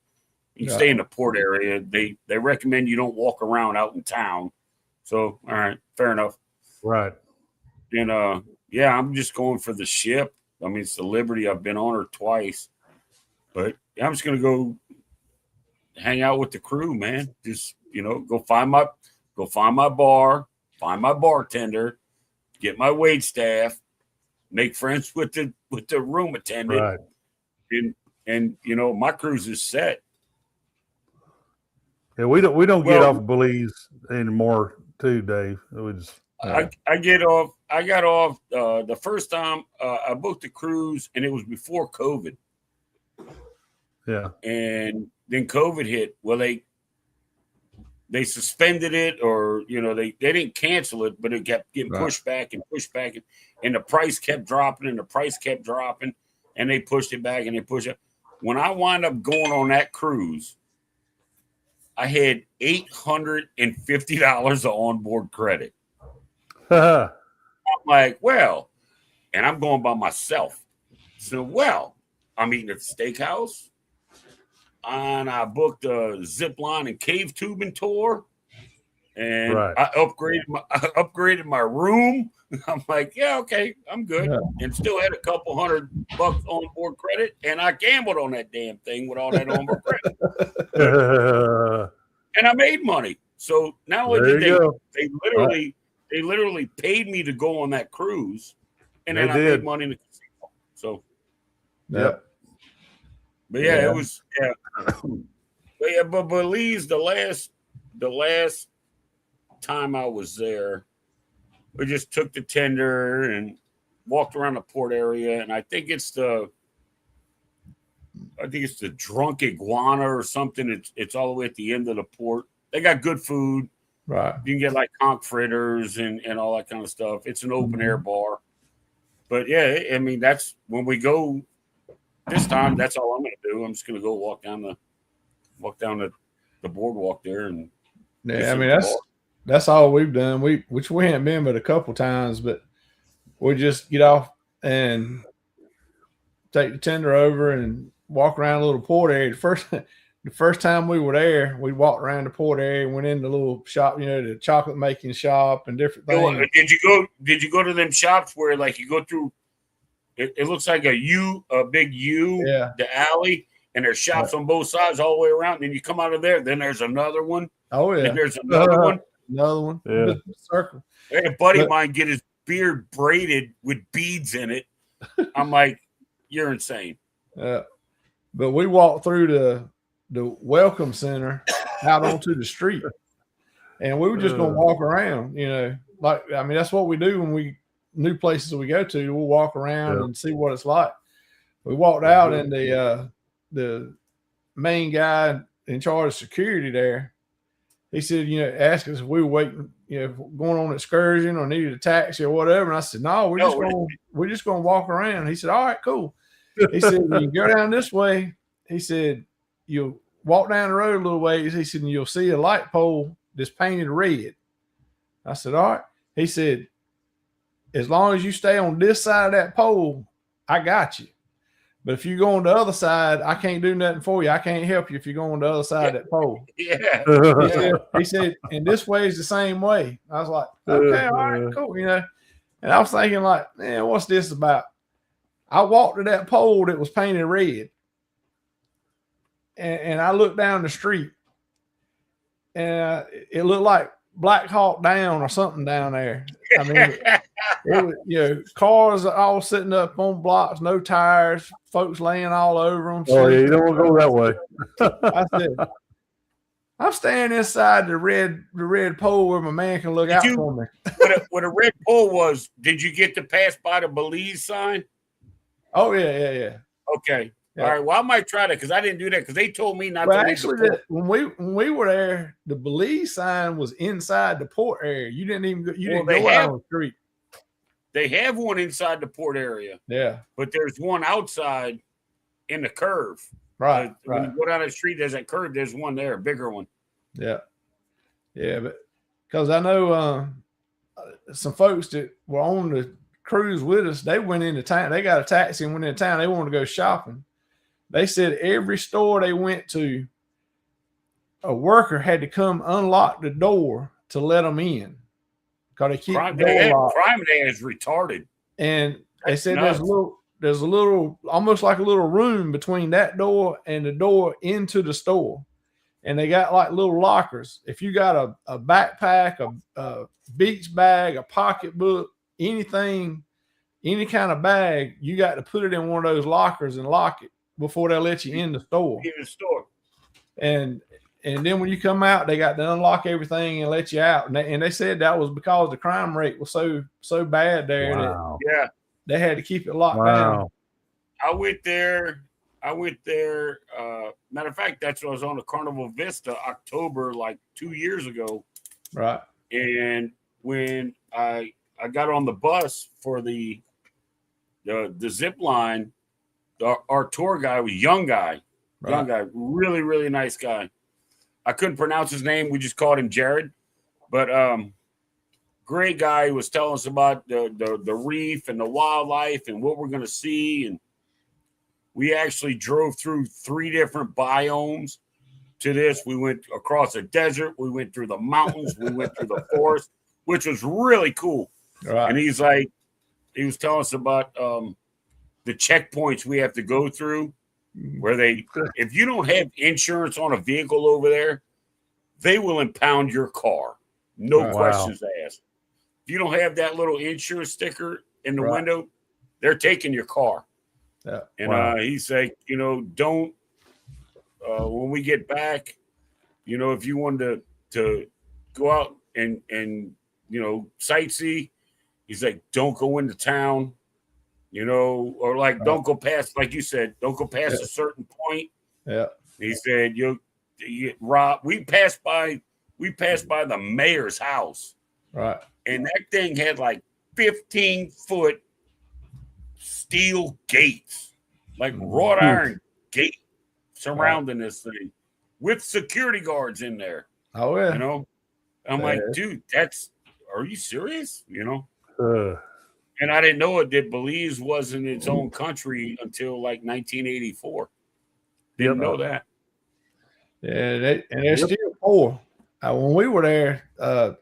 You stay in the port area. They recommend you don't walk around out in town. So, all right, fair enough. Right. And I'm just going for the ship. It's the Liberty. I've been on her twice, but I'm just gonna go hang out with the crew, man. Just go find my bar, find my bartender, get my wait staff, make friends with the room attendant, Right. and my cruise is set. Yeah, we don't get off Belize anymore, too, Dave. We just I get off. I got off the first time I booked a cruise, and it was before COVID. Yeah. And then COVID hit. Well, they suspended it, or they didn't cancel it, but it kept getting pushed back, and the price kept dropping, and they pushed it back, and they pushed it. When I wind up going on that cruise, I had $850 of onboard credit. Uh-huh. I'm like, well, and I'm going by myself. So, well, I'm eating at the steakhouse, and I booked a zip line and cave tubing tour, and Right. I upgraded my room. I'm like, yeah, okay, I'm good, and still had a couple $100 onboard credit, and I gambled on that damn thing with all that onboard credit, and I made money. So not only There did you go. they literally paid me to go on that cruise, and then They I did. made money in the casino. So, Yep. but yeah, Yeah. it was But yeah, but Belize, the last time I was there, we just took the tender and walked around the port area, and I think it's the Drunk Iguana or something. It's all the way at the end of the port. They got good food. Right. You can get like conch fritters and all that kind of stuff. It's an open air bar. But yeah, I mean, that's when we go this time, that's all I'm gonna do. I'm just gonna go walk down the boardwalk there, and Yeah, I mean that's all we've done. We hadn't been but a couple times, but we just get off and take the tender over and walk around a little port area. The first time we were there, we walked around the port area and went in the little shop, the chocolate making shop and different things. Did you go to them shops where like you go through? It looks like a big U, Yeah. the alley, and there's shops on both sides all the way around. And then you come out of there, then there's another one. Oh yeah, And there's another one. Another one. Yeah. Circle. I had a buddy of mine get his beard braided with beads in it. I'm like, you're insane. But we walked through the welcome center out onto the street, and we were just gonna walk around. That's what we do when we new places we go to. We'll walk around and see what it's like. We walked out, and the main guy in charge of security there, he said, asked us if we were waiting, going on an excursion or needed a taxi or whatever. And I said, no, we're just going to walk around. He said, all right, cool. He said, you go down this way. He said, you'll walk down the road a little ways. He said, and you'll see a light pole that's painted red. I said, all right. He said, as long as you stay on this side of that pole, I got you. But if you go on the other side, I can't do nothing for you. I can't help you if you go on the other side of that pole. Yeah. He said, and this way is the same way. I was like, okay, all right, cool. And I was thinking like, man, what's this about? I walked to that pole that was painted red. And I looked down the street, and it looked like Black Hawk Down or something down there. I mean, it was, cars all sitting up on blocks, no tires, folks laying all over them. Oh, yeah, you don't want to go that way. I said, I'm standing inside the red pole where my man can look out for me. What a red pole was, did you get to pass by the Belize sign? Oh, yeah. Okay. Yeah. All right. Well, I might try that because I didn't do that because they told me not Well, to. actually, when we were there, the Belize sign was inside the port area. You didn't even go out on the street. They have one inside the port area. Yeah. But there's one outside in the curve. Right. When you go down the street, there's that curve. There's one there, a bigger one. Yeah. Yeah, but because I know some folks that were on the cruise with us, they went into town. They got a taxi and went into town. They wanted to go shopping. They said every store they went to, a worker had to come unlock the door to let them in. Because they keep Crime the door locked. Crime Day is retarded. And they That's said nuts. there's a little, almost like a little room between that door and the door into the store. And they got like little lockers. If you got a backpack, a beach bag, a pocketbook, anything, any kind of bag, you got to put it in one of those lockers and lock it before they let you in the store. In the store. And then when you come out, they got to unlock everything and let you out. And they said that was because the crime rate was so bad there Wow. Yeah. they had to keep it locked down. Wow. I went there. Matter of fact, that's when I was on the Carnival Vista October, like 2 years ago. Right. And when I got on the bus for the zip line, our tour guy was young guy, really, really nice guy. I couldn't pronounce his name. We just called him Jared. But great guy. He was telling us about the reef and the wildlife and what we're going to see. And we actually drove through 3 different biomes to this. We went across a desert. We went through the mountains. We went through the forest, which was really cool. Right. And he was telling us about the checkpoints we have to go through where if you don't have insurance on a vehicle over there, they will impound your car. No questions asked. If you don't have that little insurance sticker in the window, they're taking your car. Yeah. And he's like, don't, when we get back, if you wanted to go out and sightsee, he's like, don't go into town, or like, don't go past, like you said, don't go past a certain point. Yeah. He said, you Rob, we passed by the mayor's house. Right. And that thing had like 15-foot steel gates, like wrought iron gate surrounding this thing with security guards in there. Oh, yeah. I'm like, dude, are you serious? And I didn't know that Belize wasn't its own country until like 1984. Didn't know that. Yeah, they're still poor. When we were there, I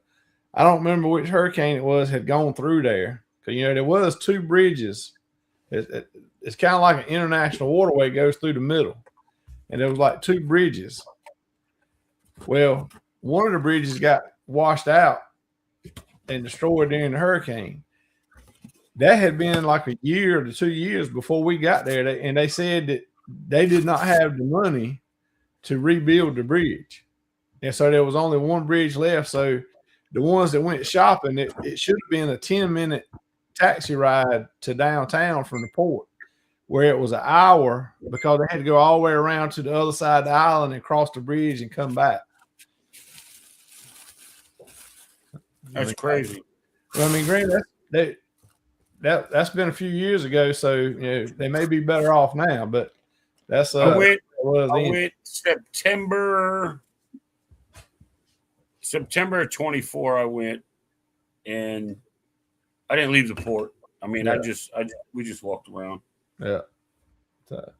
don't remember which hurricane it was had gone through there. Because, there was 2 bridges. It's kind of like an international waterway goes through the middle. And there was like 2 bridges. Well, one of the bridges got washed out and destroyed during the hurricane. That had been like a year to 2 years before we got there. And they said that they did not have the money to rebuild the bridge. And so there was only one bridge left. So the ones that went shopping, it should have been a 10-minute taxi ride to downtown from the port, where it was an hour because they had to go all the way around to the other side of the island and cross the bridge and come back. That's crazy. Well, Green, that's been a few years ago, so they may be better off now. But that's I went September 24. I went, and I didn't leave the port. We just walked around. Yeah. So,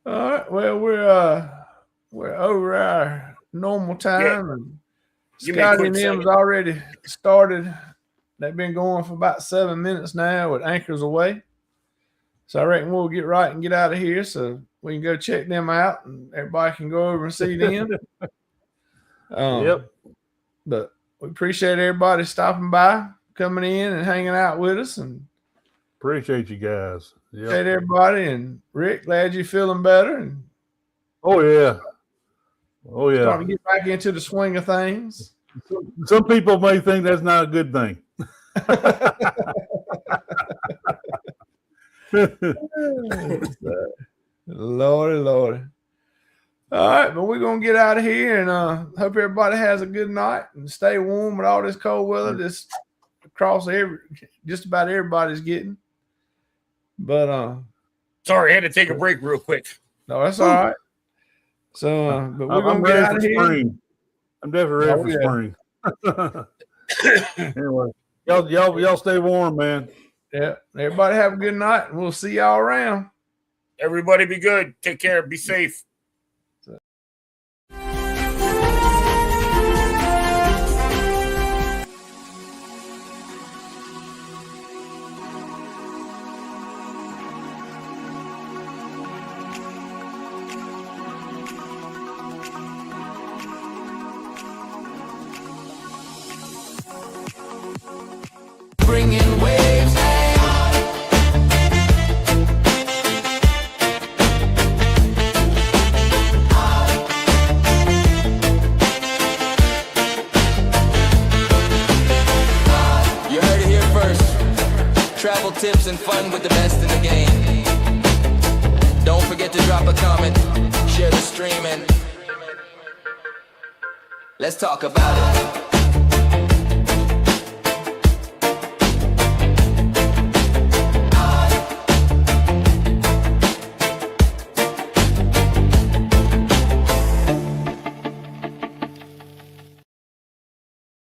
all right. Well, we're over our normal time, and Scotty and them's already started. They've been going for about 7 minutes now with anchors away. So I reckon we'll get right and get out of here so we can go check them out and everybody can go over and see them. Yep. But we appreciate everybody stopping by, coming in and hanging out with us, and appreciate you guys. Appreciate everybody. And Rick, glad you're feeling better. And starting to get back into the swing of things. Some people may think that's not a good thing. Lordy. All right, but we're going to get out of here, and hope everybody has a good night and stay warm with all this cold weather just across just about everybody's getting. But sorry, I had to take a break real quick. No, that's all right. So, but we're going to get out of here. Spring. I'm definitely ready for spring. Anyway, y'all stay warm, man. Yeah. Everybody have a good night, and we'll see y'all around. Everybody be good. Take care. Be safe. Bringing waves. You heard it here first. Travel tips and fun with the best in the game. Don't forget to drop a comment, share the stream, and let's talk about it.